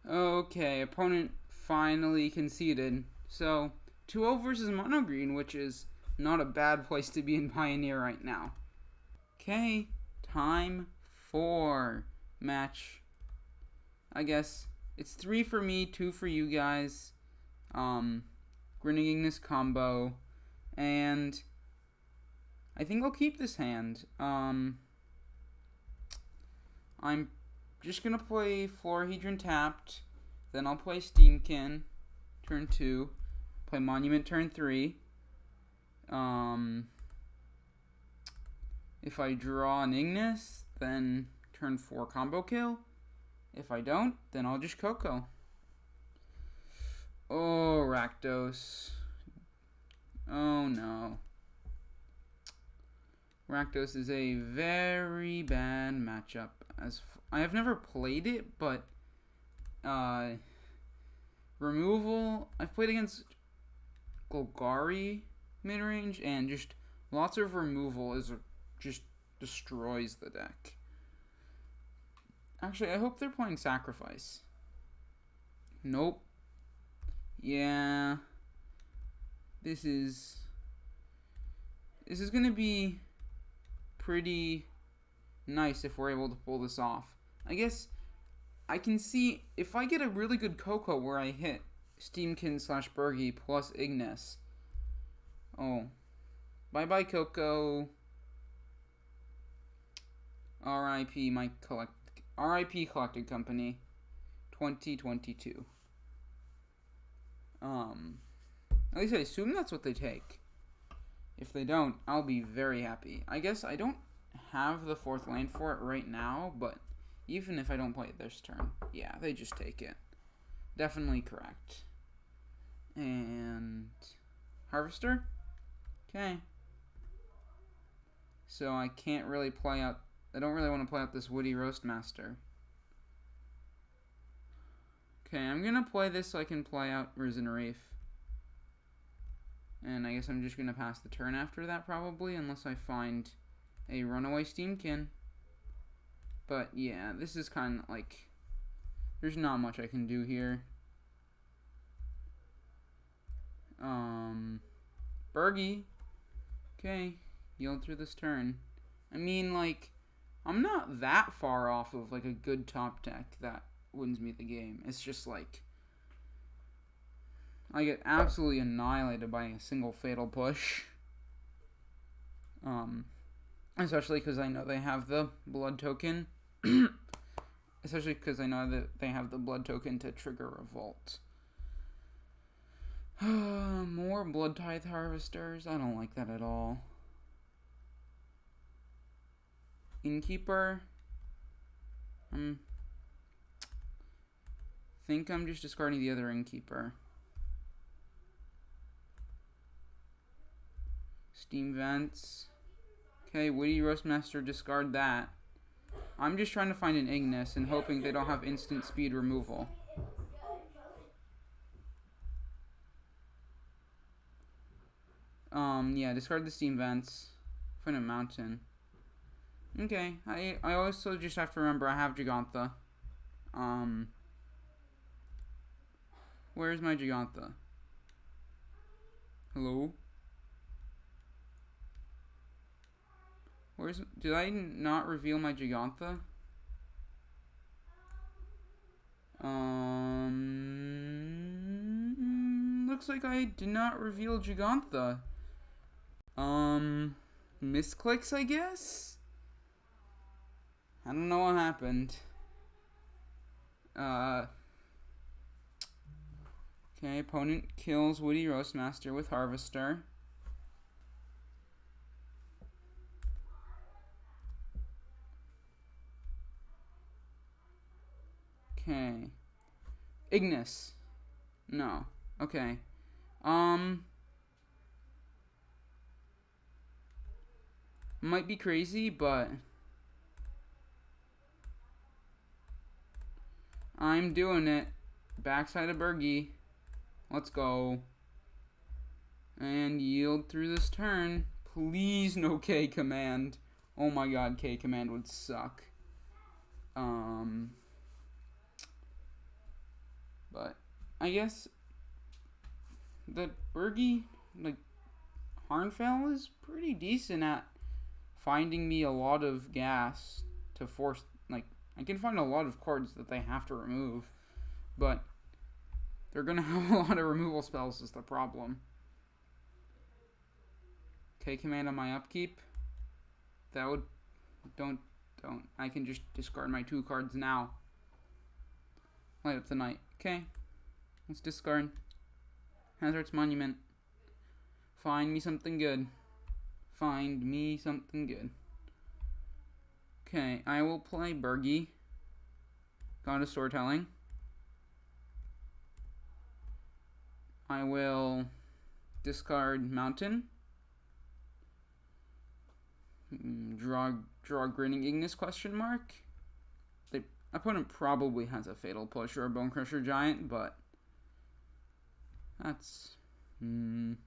Okay, opponent finally conceded. So, 2-0 versus Mono Green, which is not a bad place to be in Pioneer right now. Okay, time for match. I guess it's 3 for me, 2 for you guys. Grinning Ignus combo. And I think I'll keep this hand. I'm just gonna play Florahedron tapped. Then I'll play Steamkin turn 2. Play Monument turn 3. If I draw an Ignus, then turn 4 combo kill. If I don't, then I'll just Coco. Oh, Rakdos. Oh no. Rakdos is a very bad matchup. I have never played it, but removal. I've played against Golgari mid-range, and just lots of removal just destroys the deck. Actually, I hope they're playing Sacrifice. Nope. Yeah. This is gonna be pretty nice if we're able to pull this off. I guess I can see if I get a really good Coco where I hit Steamkin / Bergie plus Ignus. Oh. Bye-bye, Coco. R.I.P. R.I.P. Collected Company 2022. At least I assume that's what they take. If they don't, I'll be very happy. I guess I don't have the 4th land for it right now, but even if I don't play it this turn, yeah, they just take it. Definitely correct. And Harvester? Okay. So I can't really play out, I don't really want to play out this Woody Roastmaster. Okay, I'm going to play this so I can play out Risen Reef. And I guess I'm just going to pass the turn after that probably, unless I find a runaway Steamkin. But yeah, this is kind of like, there's not much I can do here. Bergie. Okay, yield through this turn. I mean, like, I'm not that far off of like a good top deck that wins me the game. It's just like I get absolutely annihilated by a single fatal push. Especially because I know they have the blood token. Especially because I know that they have the blood token to trigger Revolt. More Blood Tithe Harvesters. I don't like that at all. Innkeeper. Think I'm just discarding the other Innkeeper. Steam Vents. Okay, Woody Roastmaster, discard that. I'm just trying to find an Ignus and hoping they don't have instant speed removal. Yeah, discard the Steam Vents. Find a Mountain. Okay, I also just have to remember I have Gigantha. Where's my Gigantha? Hello? Did I not reveal my Gigantha? Looks like I did not reveal Gigantha. Misclicks, I guess? I don't know what happened. Okay, opponent kills Woody Roastmaster with Harvester. Okay. Ignus. No. Okay. Might be crazy, but I'm doing it. Backside of Bergie. Let's go. And yield through this turn. Please no K command. Oh my god, K command would suck. But I guess the Bergie, like, Harnfell is pretty decent at finding me a lot of gas to force, like, I can find a lot of cards that they have to remove, but they're gonna have a lot of removal spells is the problem. Okay, command on my upkeep. That would, don't, I can just discard my 2 cards now. Light up the night. Okay, let's discard. Hazard's Monument. Find me something good. Find me something good. Okay, I will play Bergie. God of Storytelling. I will discard Mountain. Draw Grinning Ignus question mark. The opponent probably has a Fatal Push or a Bone Crusher Giant, but that's and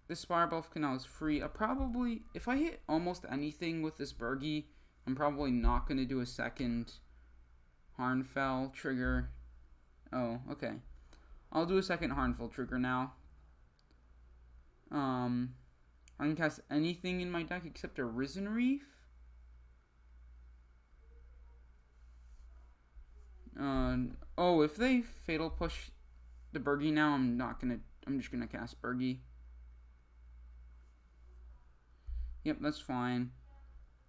this Spirebelf Canal is free. I probably, if I hit almost anything with this Bergie, I'm probably not going to do a second Harnfell trigger. Oh, okay. I'll do a second Harnfell trigger now. I can cast anything in my deck except a Risen Reef. Oh, if they Fatal Push the Bergie now, I'm just gonna cast Bergie. Yep, that's fine.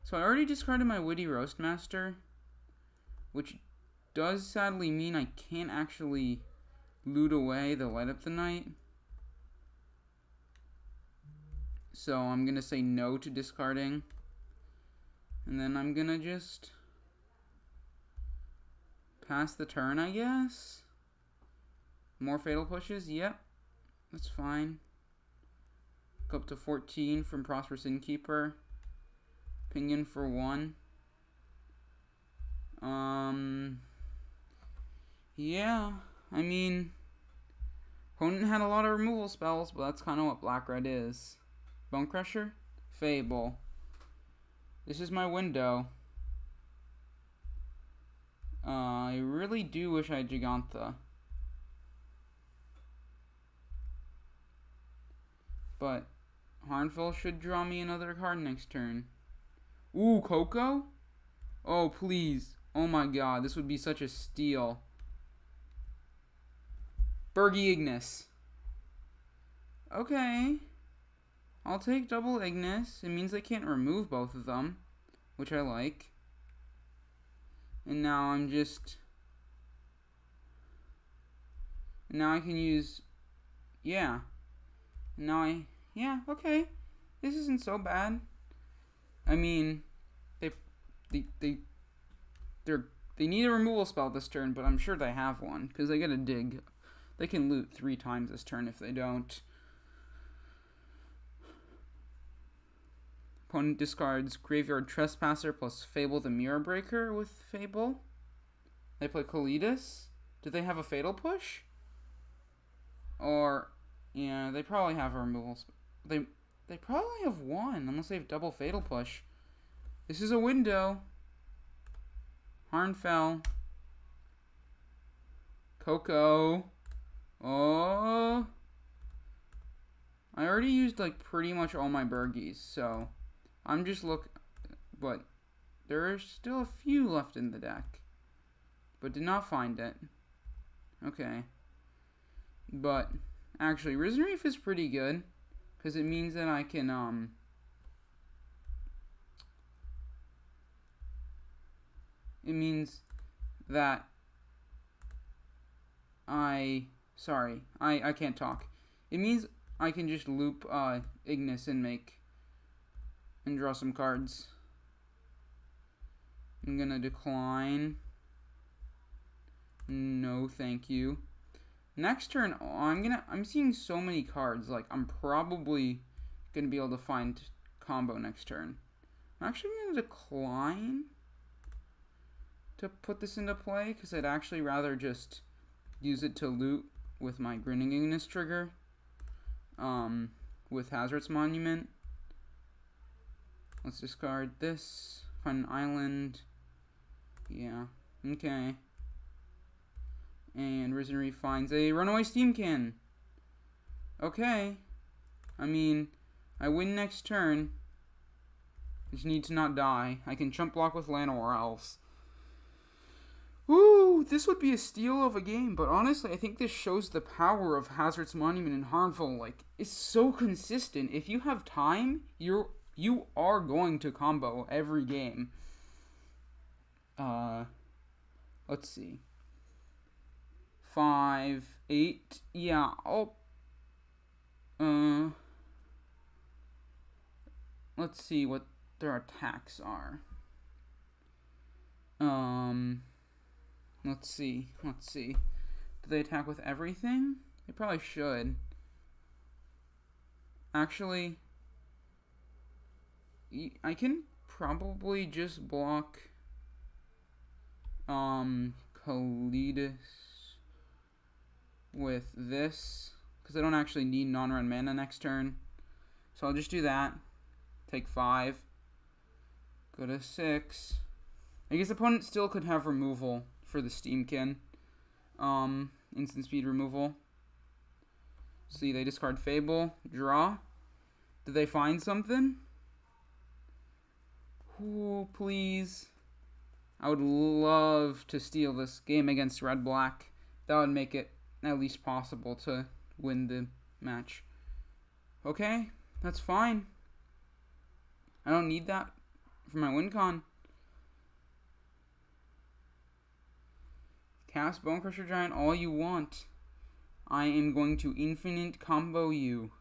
So I already discarded my Witty Roastmaster, which does sadly mean I can't actually loot away the Light Up the Night. So I'm gonna say no to discarding. And then I'm gonna just pass the turn, I guess. More Fatal Pushes? Yep. That's fine. Go up to 14 from Prosperous Innkeeper. Pinion for 1. Yeah. I mean, opponent had a lot of removal spells, but that's kind of what Black-Red is. Bone Crusher? Fable. This is my window. I really do wish I had Gigantha. But Harnfell should draw me another card next turn. Ooh, Coco? Oh, please. Oh my god, this would be such a steal. Bergie Ignus. Okay. I'll take double Ignus. It means they can't remove both of them, which I like. And now I'm just... Now I can use... Yeah. Now yeah, okay. This isn't so bad. I mean, they need a removal spell this turn, but I'm sure they have one because they get a dig. They can loot 3 times this turn if they don't. Opponent discards Graveyard Trespasser plus Fable the Mirror Breaker with Fable. They play Kalidas. Do they have a Fatal Push? Or, yeah, they probably have a removal spell. They probably have one, unless they have double Fatal Push. This is a window. Harnfell. Coco. Oh. I already used, like, pretty much all my Bergies, so I'm just but there are still a few left in the deck. But did not find it. Okay. But, actually, Risen Reef is pretty good. Because it means that I can, it means that I can't talk. It means I can just loop, Ignus and draw some cards. I'm gonna decline. No, thank you. Next turn, I'm seeing so many cards, like, I'm probably gonna be able to find combo next turn. I'm actually gonna decline to put this into play, because I'd actually rather just use it to loot with my Grinning Ignus trigger, with Hazard's Monument. Let's discard this, find an island. Yeah, Okay. And Risen finds a runaway Steamkin. Okay. I mean, I win next turn. Just need to not die. I can chump block with land or else. Ooh, this would be a steal of a game, but honestly, I think this shows the power of Hazard's Monument and Harmful. Like, it's so consistent. If you have time, you are going to combo every game. Let's see. 5, 8. Yeah, let's see what their attacks are. Let's see. Do they attack with everything? They probably should. Actually, I can probably just block Kalidas with this, because I don't actually need non-run mana next turn. So I'll just do that. Take 5. Go to 6. I guess opponent still could have removal for the Steamkin. Instant speed removal. See, they discard Fable. Draw. Did they find something? Ooh, please. I would love to steal this game against Red-Black. That would make it at least possible to win the match. Okay, that's fine. I don't need that for my win con. Cast Bonecrusher Giant all you want. I am going to infinite combo you.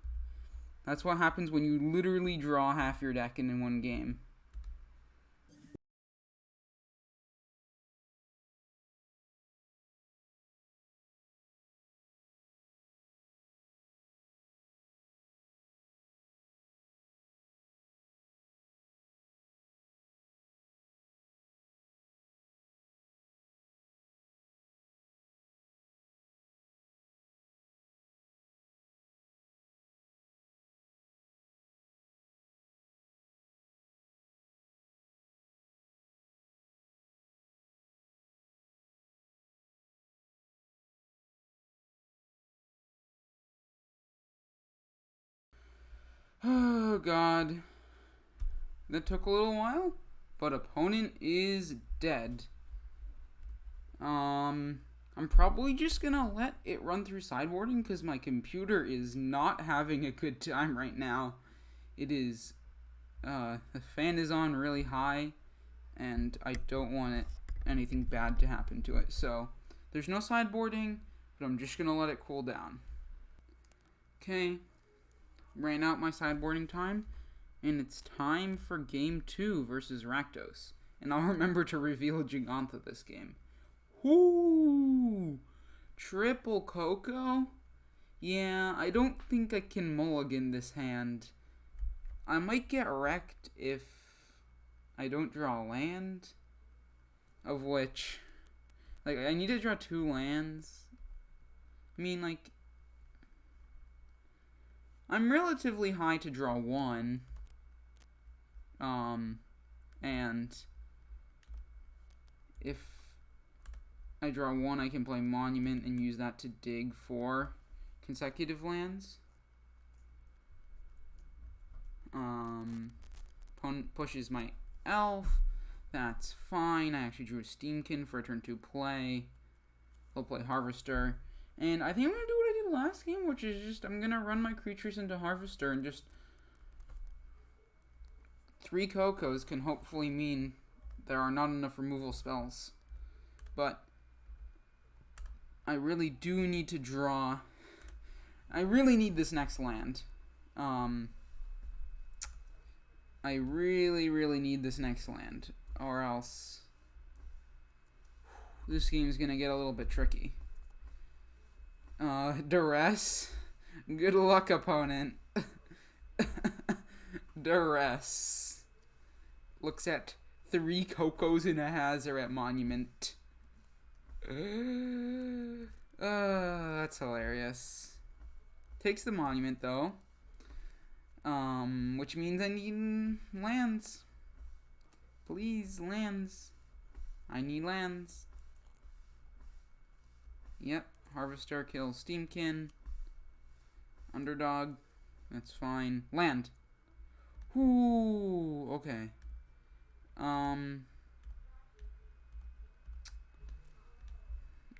That's what happens when you literally draw half your deck in one game. Oh god. That took a little while, but opponent is dead. I'm probably just gonna let it run through sideboarding because my computer is not having a good time right now. It is, the fan is on really high, and I don't want anything bad to happen to it. So, there's no sideboarding, but I'm just gonna let it cool down. Okay, ran out my sideboarding time, and it's time for game 2 versus Rakdos. And I'll remember to reveal Gigantha this game. Whoo! Triple Coco? Yeah, I don't think I can mulligan this hand. I might get wrecked if I don't draw land. Of which, like, I need to draw 2 lands. I mean, like, I'm relatively high to draw 1. And if I draw 1, I can play Monument and use that to dig 4 consecutive lands. Opponent pushes my elf. That's fine. I actually drew a Steamkin for a turn 2 play. He'll play Harvester. And I think I'm going to do what I did last game, which is just I'm going to run my creatures into Harvester and just 3 Cocos can hopefully mean there are not enough removal spells. But I really do need to draw. I really need this next land. I really need this next land, or else this game's gonna get a little bit tricky. Duress. Good luck, opponent. Duress. Looks at 3 Cocos in a Hazoret Monument. That's hilarious. Takes the Monument, though. Which means I need lands. Please, lands. I need lands. Yep. Harvester kills Steamkin. Underdog. That's fine. Land. Ooh. Okay.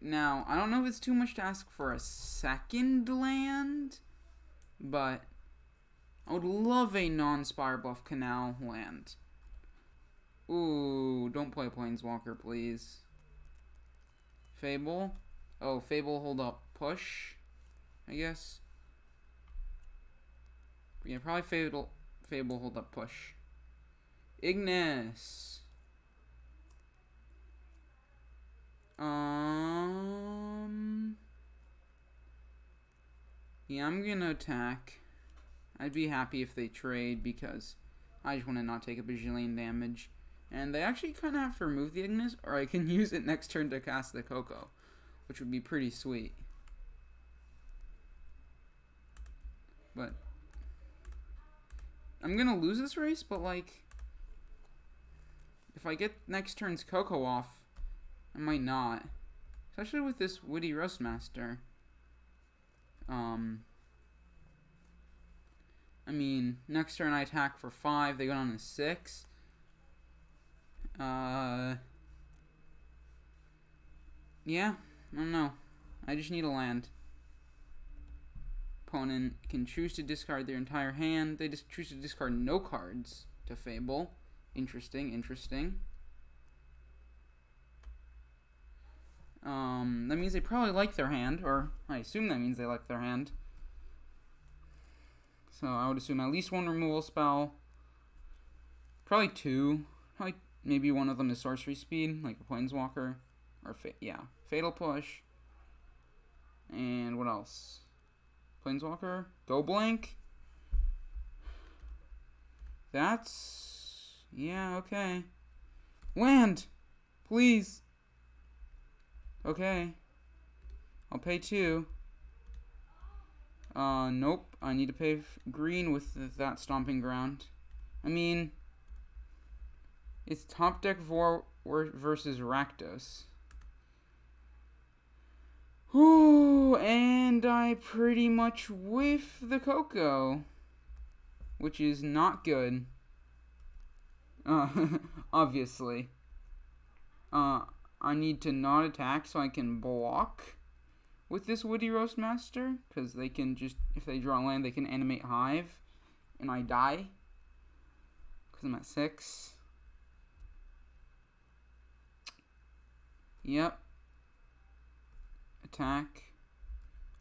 Now, I don't know if it's too much to ask for a second land, but I would love a non-Spire Bluff Canal land. Ooh, don't play Planeswalker, please. Fable. Oh, Fable, hold up. Push, I guess. Yeah, probably Fable, hold up, push. Ignus. Yeah, I'm gonna attack. I'd be happy if they trade because I just want to not take a bajillion damage. And they actually kind of have to remove the Ignus, or I can use it next turn to cast the Coco, which would be pretty sweet. But I'm gonna lose this race, but like, if I get next turn's Coco off, I might not. Especially with this Witty Roastmaster. I mean, next turn I attack for 5, they go down to 6. Yeah, I don't know. I just need a land. Opponent can choose to discard their entire hand. They just choose to discard no cards to Fable. Interesting, interesting. That means they probably like their hand, or I assume that means they like their hand. So I would assume at least one removal spell. Probably 2. Probably maybe one of them is sorcery speed, like a Planeswalker. Or, Fatal Push. And what else? Planeswalker? Go Blank? That's... yeah, okay. Land! Please! Okay. I'll pay 2. Nope. I need to pay green with that Stomping Ground. I mean, it's top deck versus Rakdos. Ooh, and I pretty much whiff the Coco, which is not good. Obviously. I need to not attack so I can block with this Witty Roastmaster, because they can just, if they draw land, they can animate Hive, and I die, because I'm at 6. Yep. Attack.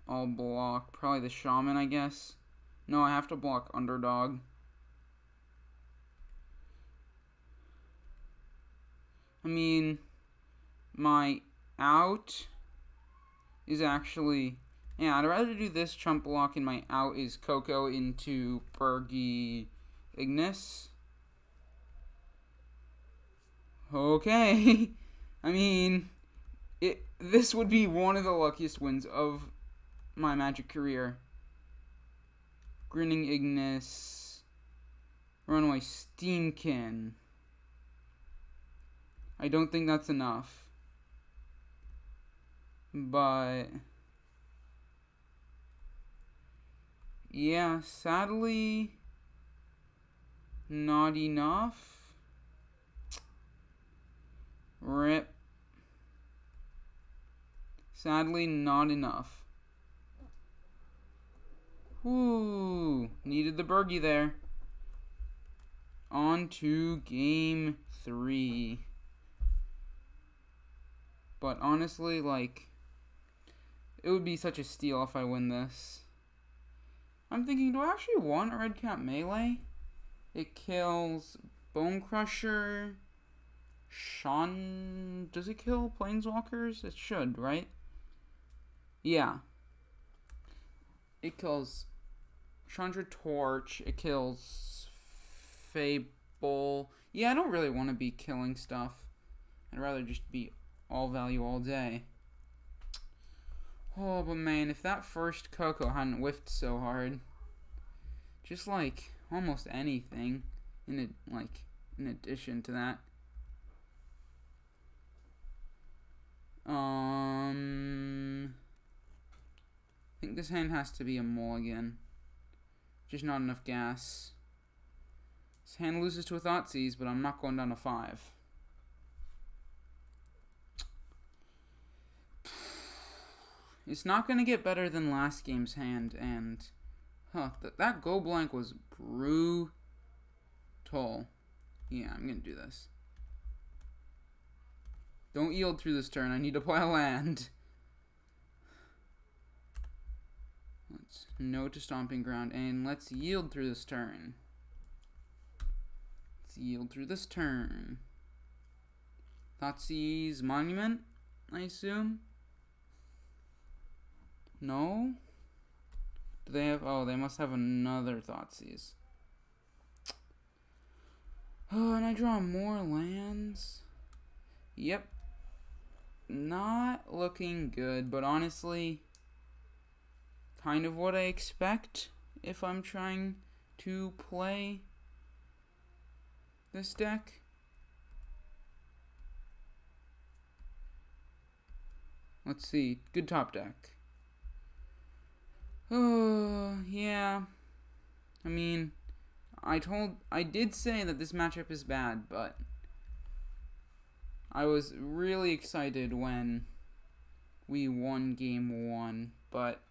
I'll block probably the Shaman, I guess. No, I have to block Underdog. I mean, my out is actually... yeah, I'd rather do this chump block, and my out is Coco into Bergy Ignus. Okay. I mean, this would be one of the luckiest wins of my Magic career. Grinning Ignus. Runaway Steamkin. I don't think that's enough. But... yeah, sadly, not enough. RIP. Sadly, not enough. Whoo, needed the Bergy there. On to game 3. But honestly, like, it would be such a steal if I win this. I'm thinking, do I actually want a Red Cap melee? It kills Bone Crusher. Does it kill Planeswalkers? It should, right? Yeah. It kills Chandra Torch. It kills Fable. Yeah, I don't really want to be killing stuff. I'd rather just be all value all day. Oh, but man, if that first Coco hadn't whiffed so hard, just like almost anything, in addition to that. This hand has to be a mulligan. Just not enough gas. This hand loses to a Thoughtseize, but I'm not going down to 5. It's not going to get better than last game's hand, and... that go blank was brutal. Yeah, I'm going to do this. Don't yield through this turn. I need to play a land. Let's no to Stomping Ground, and let's yield through this turn. Let's yield through this turn. Thoughtseize Monument, I assume? No? Do they have... Oh, they must have another Thoughtseize. Oh, and I draw more lands? Yep. Not looking good, but honestly, kind of what I expect if I'm trying to play this deck. Let's see. Good top deck. Oh, yeah. I mean, I did say that this matchup is bad, but I was really excited when we won game 1, but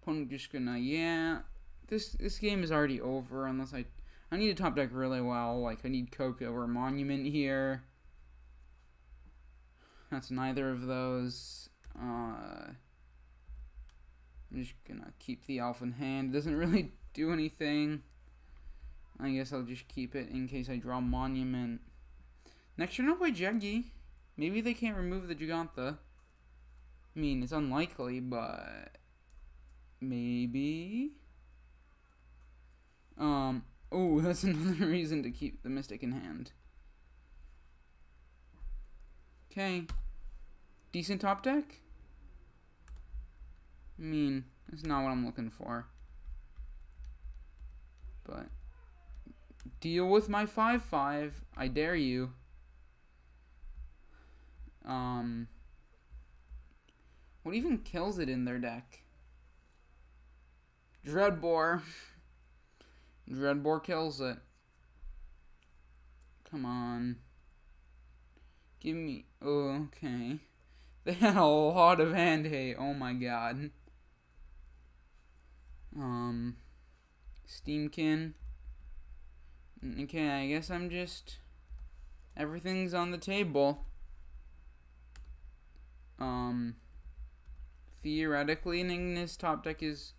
opponent just gonna, yeah, this game is already over unless I need a top deck really well. Like, I need Coco or Monument here. That's neither of those. I'm just gonna keep the elf in hand. It doesn't really do anything. I guess I'll just keep it in case I draw Monument. Next turn I'll play Jeggy. Maybe they can't remove the Gigantha. I mean, it's unlikely, but maybe. Oh, that's another reason to keep the Mystic in hand. Okay. Decent top deck? I mean, that's not what I'm looking for. But deal with my 5/5. I dare you. What even kills it in their deck? Dreadbore. Dreadbore kills it. Come on. Give me... Oh, okay. They had a lot of hand hate. Oh my god. Steamkin. Okay, I guess I'm just... Everything's on the table. Theoretically, an Ignus top deck is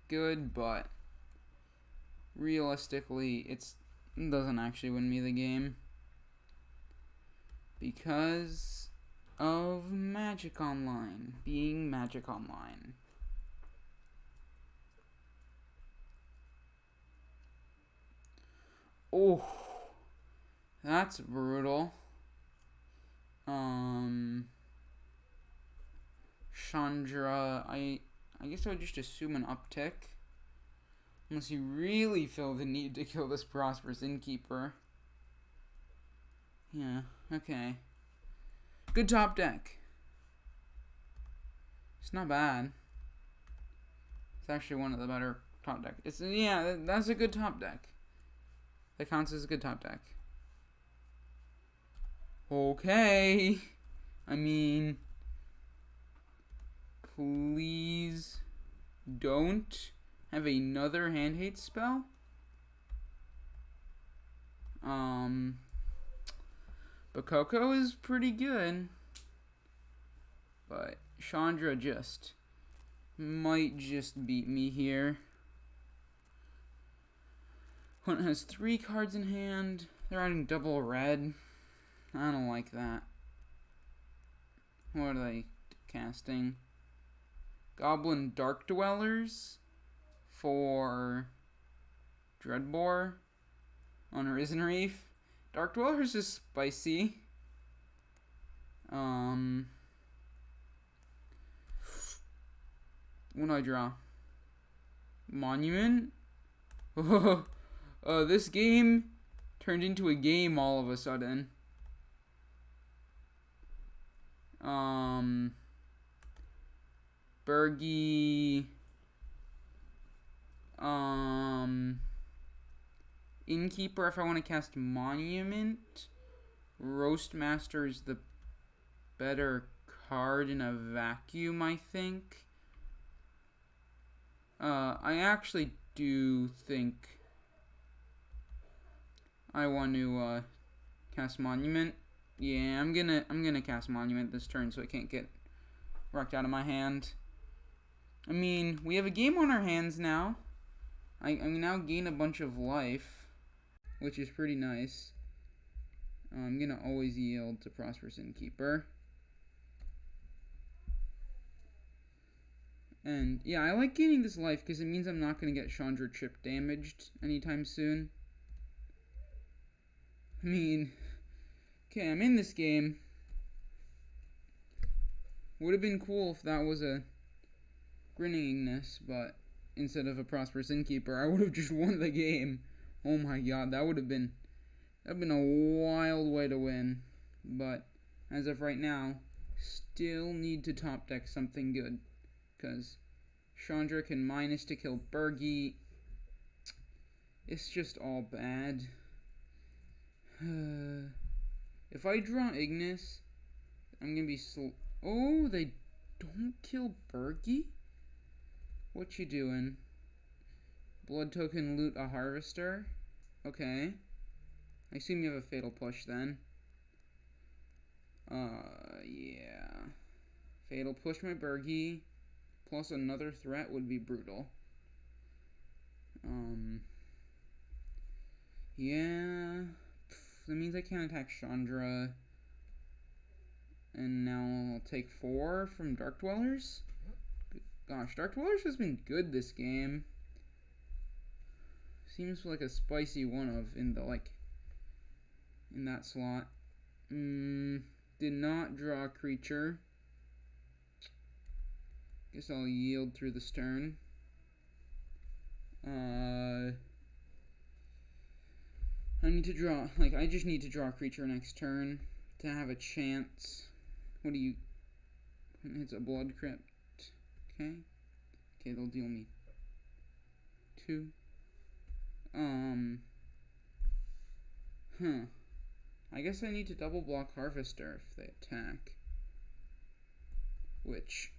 good, but realistically, it doesn't actually win me the game because of Magic Online being Magic Online. Oh, that's brutal. Chandra, I guess I would just assume an uptick. Unless you really feel the need to kill this Prosperous Innkeeper. Yeah, okay. Good top deck. It's not bad. It's actually one of the better top decks. Yeah, that's a good top deck. That counts as a good top deck. Okay. I mean, please don't have another hand hate spell. But Coco is pretty good. But Chandra might just beat me here. Opponent has 3 cards in hand. They're adding double red. I don't like that. What are they casting? Goblin Dark Dwellers for Dreadbore on Risen Reef. Dark Dwellers is spicy. What do I draw? Monument? This game turned into a game all of a sudden. Bergie, Innkeeper if I want to cast Monument. Roastmaster is the better card in a vacuum, I think. I actually do think I want to cast Monument. Yeah, I'm gonna cast Monument this turn so it can't get rocked out of my hand. I mean, we have a game on our hands now. I now gain a bunch of life, which is pretty nice. I'm gonna always yield to Prosperous Innkeeper. And yeah, I like gaining this life because it means I'm not gonna get Chandra chip damaged anytime soon. I mean, okay, I'm in this game. Would have been cool if that was a Grinning Ignus, but instead of a Prosperous Innkeeper, I would have just won the game. Oh my god, that would have been a wild way to win. But as of right now, still need to top deck something good, because Chandra can minus to kill Bergie. It's just all bad. If I draw Ignus, I'm gonna be oh, they don't kill Bergie? What you doing? Blood token, loot a harvester? Okay. I assume you have a fatal push then. Yeah. Fatal push my Bergie. Plus another threat would be brutal. Yeah. That means I can't attack Chandra. And now I'll take 4 from Dark Dwellers. Gosh, Dark Dwellers has been good this game. Seems like a spicy one-of in that slot. Did not draw a creature. Guess I'll yield through the stern. I need to draw, I just need to draw a creature next turn to have a chance. What do you... It's a Blood Crypt. Okay. Okay, they'll deal me 2. I guess I need to double block Harvester if they attack. Which...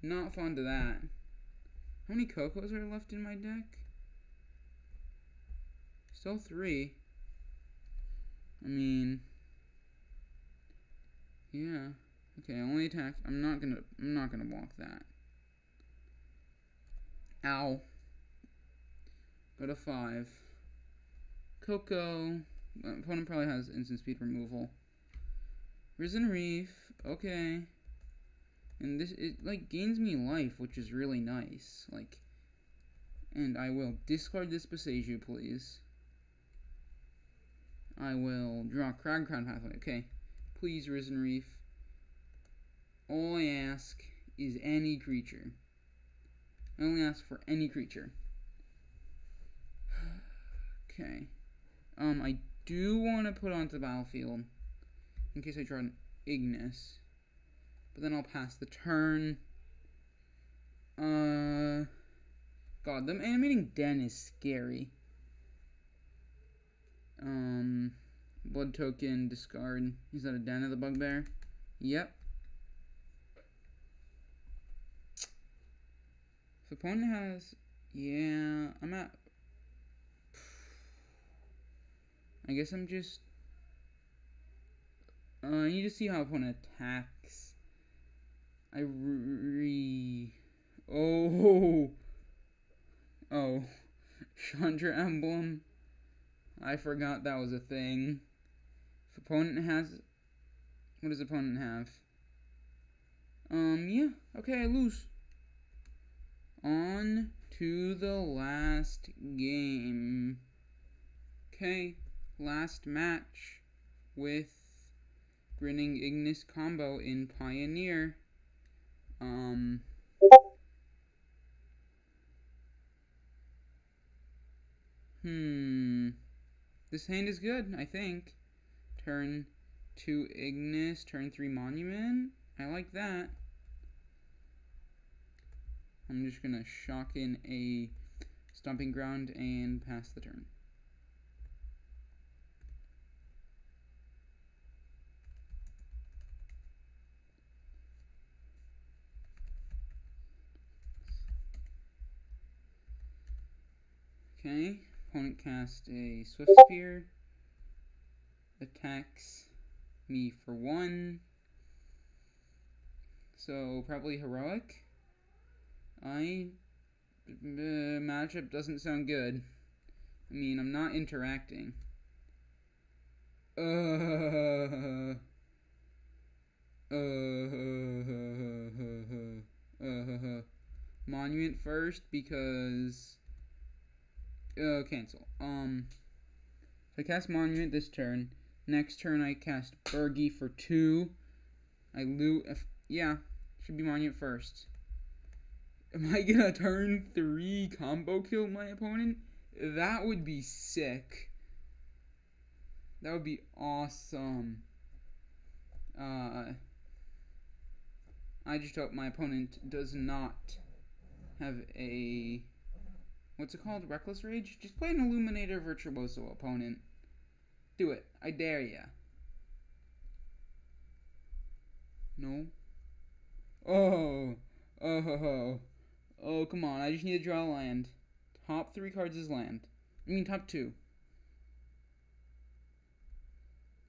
Not fond of that. How many Cocos are left in my deck? Still 3. I mean... Yeah. Okay, only attack. I'm not gonna block that. Ow. Go to 5. Coco. My opponent probably has instant speed removal. Risen Reef. Okay. And this, it gains me life, which is really nice. And I will discard this Boseiju, please. I will draw Crag Crown Pathway. Okay. Please, Risen Reef. All I ask is any creature. I only ask for any creature. Okay. I do want to put onto the battlefield in case I draw an Ignus. But then I'll pass the turn. God, them animating den is scary. Blood token, discard. Is that a Den of the Bugbear? Yep. If opponent has... Yeah, I'm at... I guess I'm just... I need to see how opponent attacks. Oh. Chandra Emblem. I forgot that was a thing. If opponent has... What does opponent have? Yeah. Okay, I lose. On to the last game. Okay, last match with Grinning Ignus combo in Pioneer. This hand is good, I think. Turn 2 Ignus, turn 3 Monument. I like that. I'm just gonna shock in a stomping ground and pass the turn. Okay, opponent cast a Swift Spear, attacks me for 1, so probably Heroic. Matchup doesn't sound good. I mean, I'm not interacting. Monument first because cancel. So I cast Monument this turn. Next turn I cast Burgie for 2. I loot. Yeah, should be Monument first. Am I gonna turn 3 combo kill my opponent? That would be sick. That would be awesome. I just hope my opponent does not have a... What's it called? Reckless Rage? Just play an Illuminator Virtuoso, opponent. Do it. I dare ya. No? Oh, come on. I just need to draw a land. Top 3 cards is land. I mean, top 2.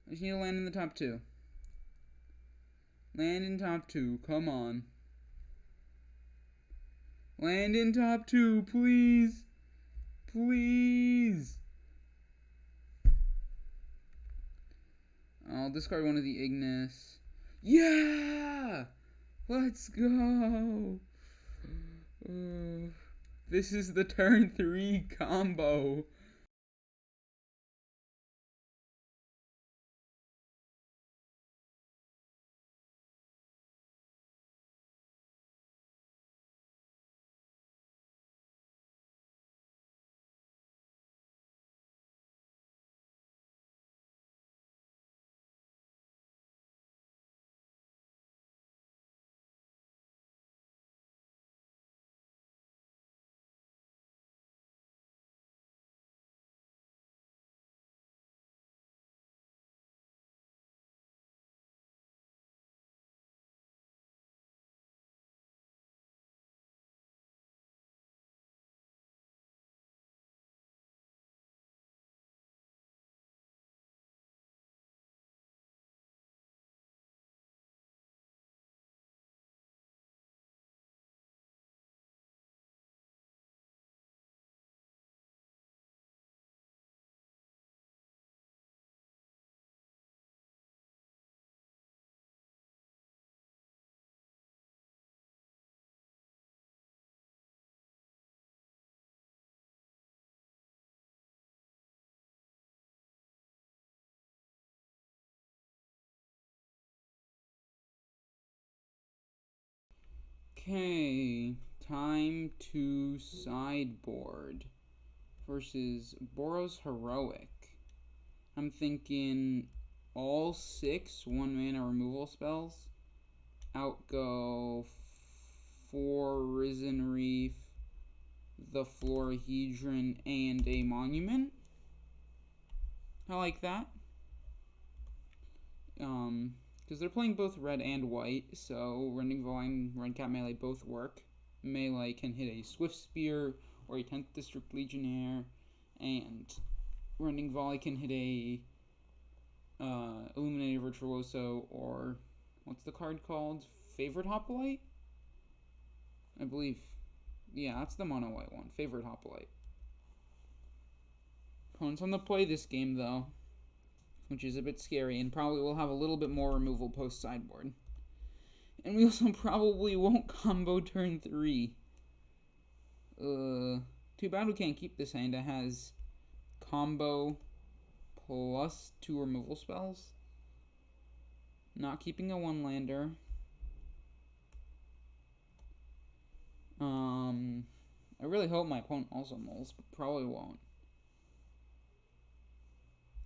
I just need to land in the top 2. Land in top 2. Come on. Land in top 2, please. Please. I'll discard one of the Ignus. Yeah! Let's go! This is the turn 3 combo. Okay, time to sideboard versus Boros Heroic. I'm thinking all 6 1-mana removal spells. Outgo 4 Risen Reef, the Florahedron, and a Monument. I like that. Because they're playing both red and white, so Rending Volley and Redcap Melee both work. Melee can hit a Swift Spear or a 10th District Legionnaire, and Rending Volley can hit a Illuminated Virtuoso, or what's the card called? Favorite Hoplite? I believe. Yeah, that's the mono white one. Favorite Hoplite. Opponents on the play this game, though, which is a bit scary, and probably will have a little bit more removal post sideboard. And we also probably won't combo turn 3. Too bad we can't keep this hand. It has combo plus 2 removal spells. Not keeping a 1-lander. I really hope my opponent also mulls, but probably won't.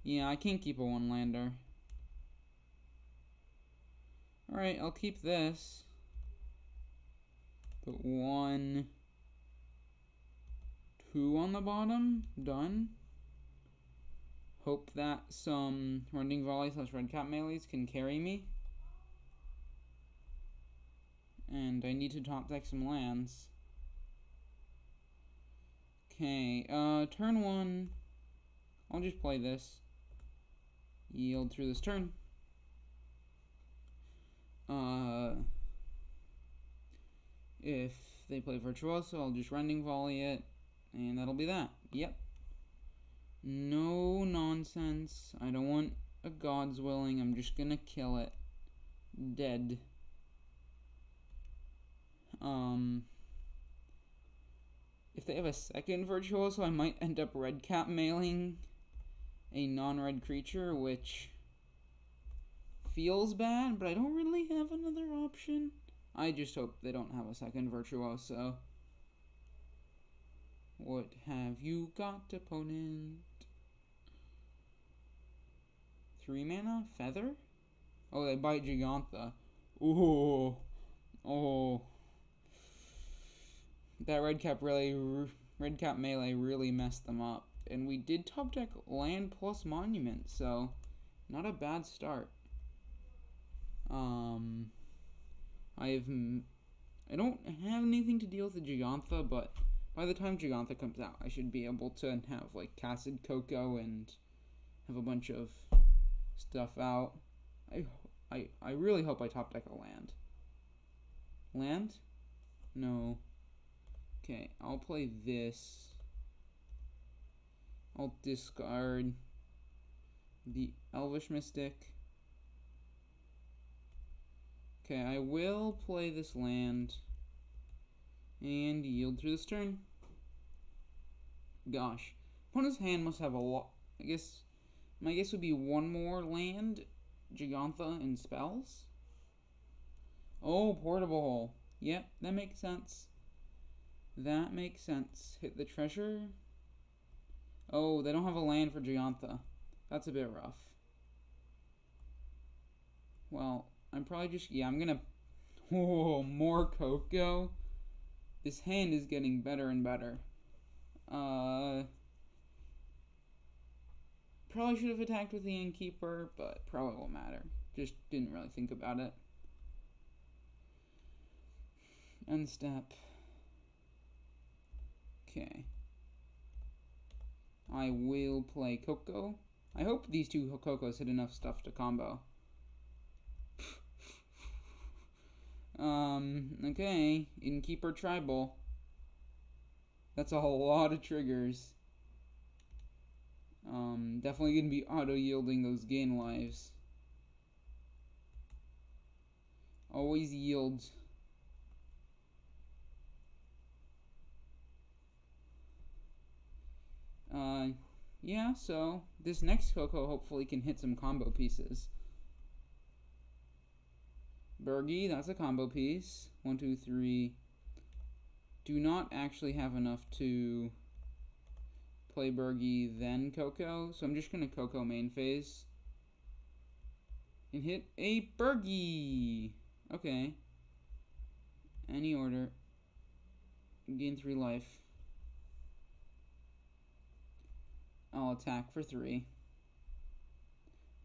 Yeah, I can't keep a 1-lander. Alright. Alright, I'll keep this. Put 1, 2 on the bottom. Done. Hope that some Rending Volley / Redcap melees can carry me. And I need to top deck some lands. Okay, turn 1. I'll just play this. Yield through this turn. If they play Virtuoso, I'll just Rending Volley it. And that'll be that. Yep. No nonsense. I don't want a God's Willing. I'm just gonna kill it. Dead. If they have a second Virtuoso, I might end up Redcap mailing a non-red creature, which feels bad, but I don't really have another option. I just hope they don't have a second Virtuoso. What have you got, opponent? 3 mana? Feather? Oh, they bite Gigantha. Ooh. Oh. That Redcap melee really messed them up. And we did top deck land plus monument, so not a bad start. I don't have anything to deal with the Gigantha, but by the time Gigantha comes out, I should be able to have like Cassid Cocoa and have a bunch of stuff out. I really hope I top deck a land. Land? No. Okay, I'll play this. I'll discard the Elvish Mystic. Okay, I will play this land and yield through this turn. Gosh, opponent's hand must have a lot. My guess would be 1 more land, Gigantha, and spells. Oh, Portable Hole. Yep, that makes sense. That makes sense. Hit the treasure. Oh, they don't have a land for Gigantha. That's a bit rough. Well, I'm probably just... Yeah, I'm gonna... Oh, more Cocoa. This hand is getting better and better. Probably should have attacked with the Innkeeper, but probably won't matter. Just didn't really think about it. End step. Okay. I will play Coco. I hope these 2 Cocos hit enough stuff to combo. Okay. Innkeeper Tribal. That's a lot of triggers. Definitely gonna be auto-yielding those gain lives. Always yields. Yeah, so this next Coco hopefully can hit some combo pieces. Bergie, that's a combo piece. 1, 2, 3. Do not actually have enough to play Bergie, then Coco, so I'm just going to Coco main phase. And hit a Bergie! Okay. Any order. Gain 3 life. I'll attack for 3.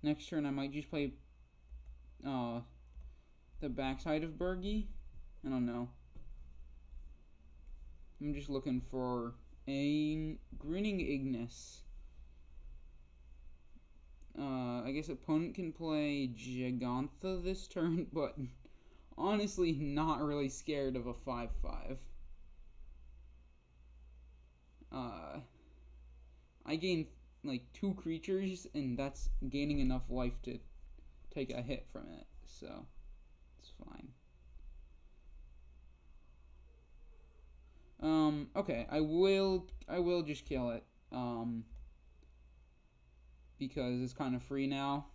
Next turn I might just play the backside of Bergie. I don't know. I'm just looking for a Grinning Ignus. I guess opponent can play Gigantha this turn, but honestly not really scared of a 5/5. I gain like 2 creatures, and that's gaining enough life to take a hit from it, so it's fine. Okay, I will just kill it, because it's kind of free now,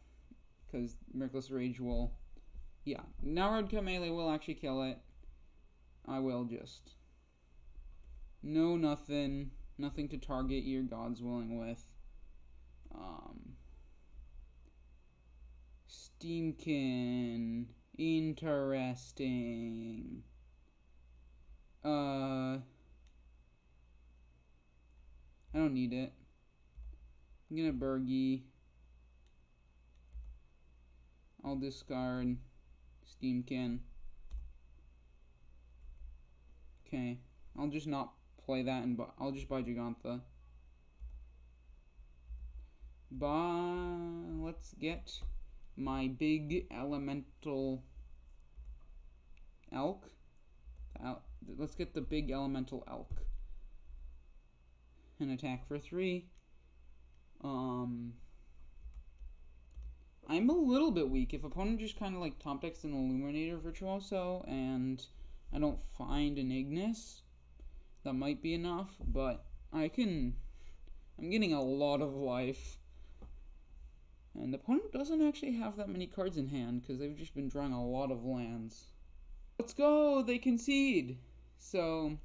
because Miraculous Rage will, yeah, now Redcap Melee will actually kill it. I will just, no, nothing to target your God's Willing with. Steamkin, Interesting. I don't need it. I'm gonna Bergie. I'll discard Steamkin. Okay. I'll just not play that and I'll just buy Gigantha. Let's get my big elemental elk. Let's get the big elemental elk. An attack for 3. I'm a little bit weak. If opponent just kind of like top decks an Illuminator Virtuoso and I don't find an Ignus, that might be enough, but I'm getting a lot of life. And the opponent doesn't actually have that many cards in hand because they've just been drawing a lot of lands. Let's go! They concede! So,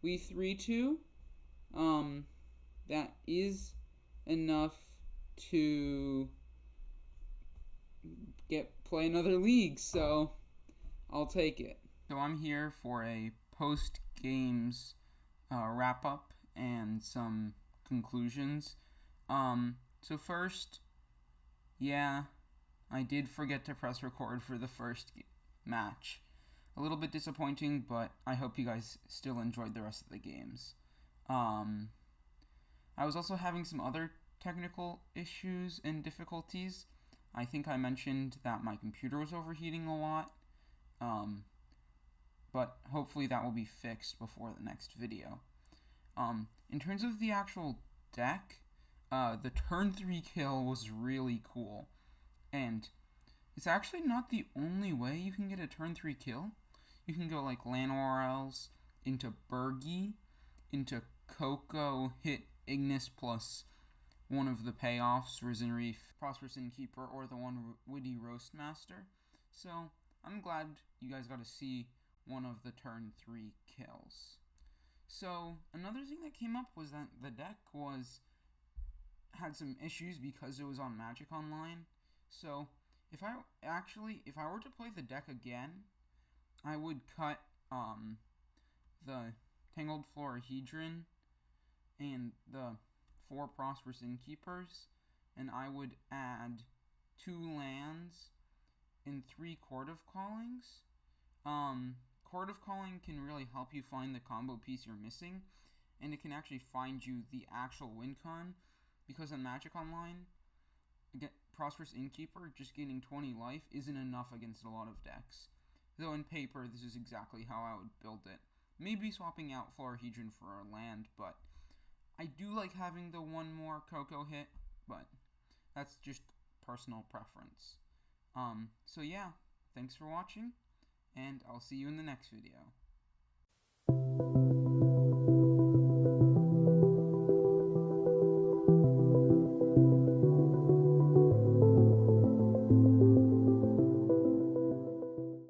we 3-2. That is enough to play another league, so I'll take it. So I'm here for a post-games wrap-up and some conclusions. So first, yeah, I did forget to press record for the first match. A little bit disappointing, but I hope you guys still enjoyed the rest of the games. I was also having some other technical issues and difficulties. I think I mentioned that my computer was overheating a lot, but hopefully that will be fixed before the next video. In terms of the actual deck, the turn 3 kill was really cool, and it's actually not the only way you can get a turn 3 kill. You can go like Lanorels into Bergie, into Coco, hit Ignus plus one of the payoffs, Risen Reef, Prosperous Innkeeper, or the one Witty Roastmaster. So I'm glad you guys got to see one of the turn 3 kills. So another thing that came up was that the deck had some issues because it was on Magic Online. So if I were to play the deck again, I would cut the Tangled Florahedron and the 4 Prosperous Innkeepers, and I would add 2 lands and 3 Court of Callings. Court of Calling can really help you find the combo piece you're missing, and it can actually find you the actual win con, because on Magic Online, Prosperous Innkeeper just gaining 20 life isn't enough against a lot of decks. Though in paper, this is exactly how I would build it. Maybe swapping out Florahedron for a land, but I do like having the one more Coco hit, but that's just personal preference. So yeah, thanks for watching, and I'll see you in the next video.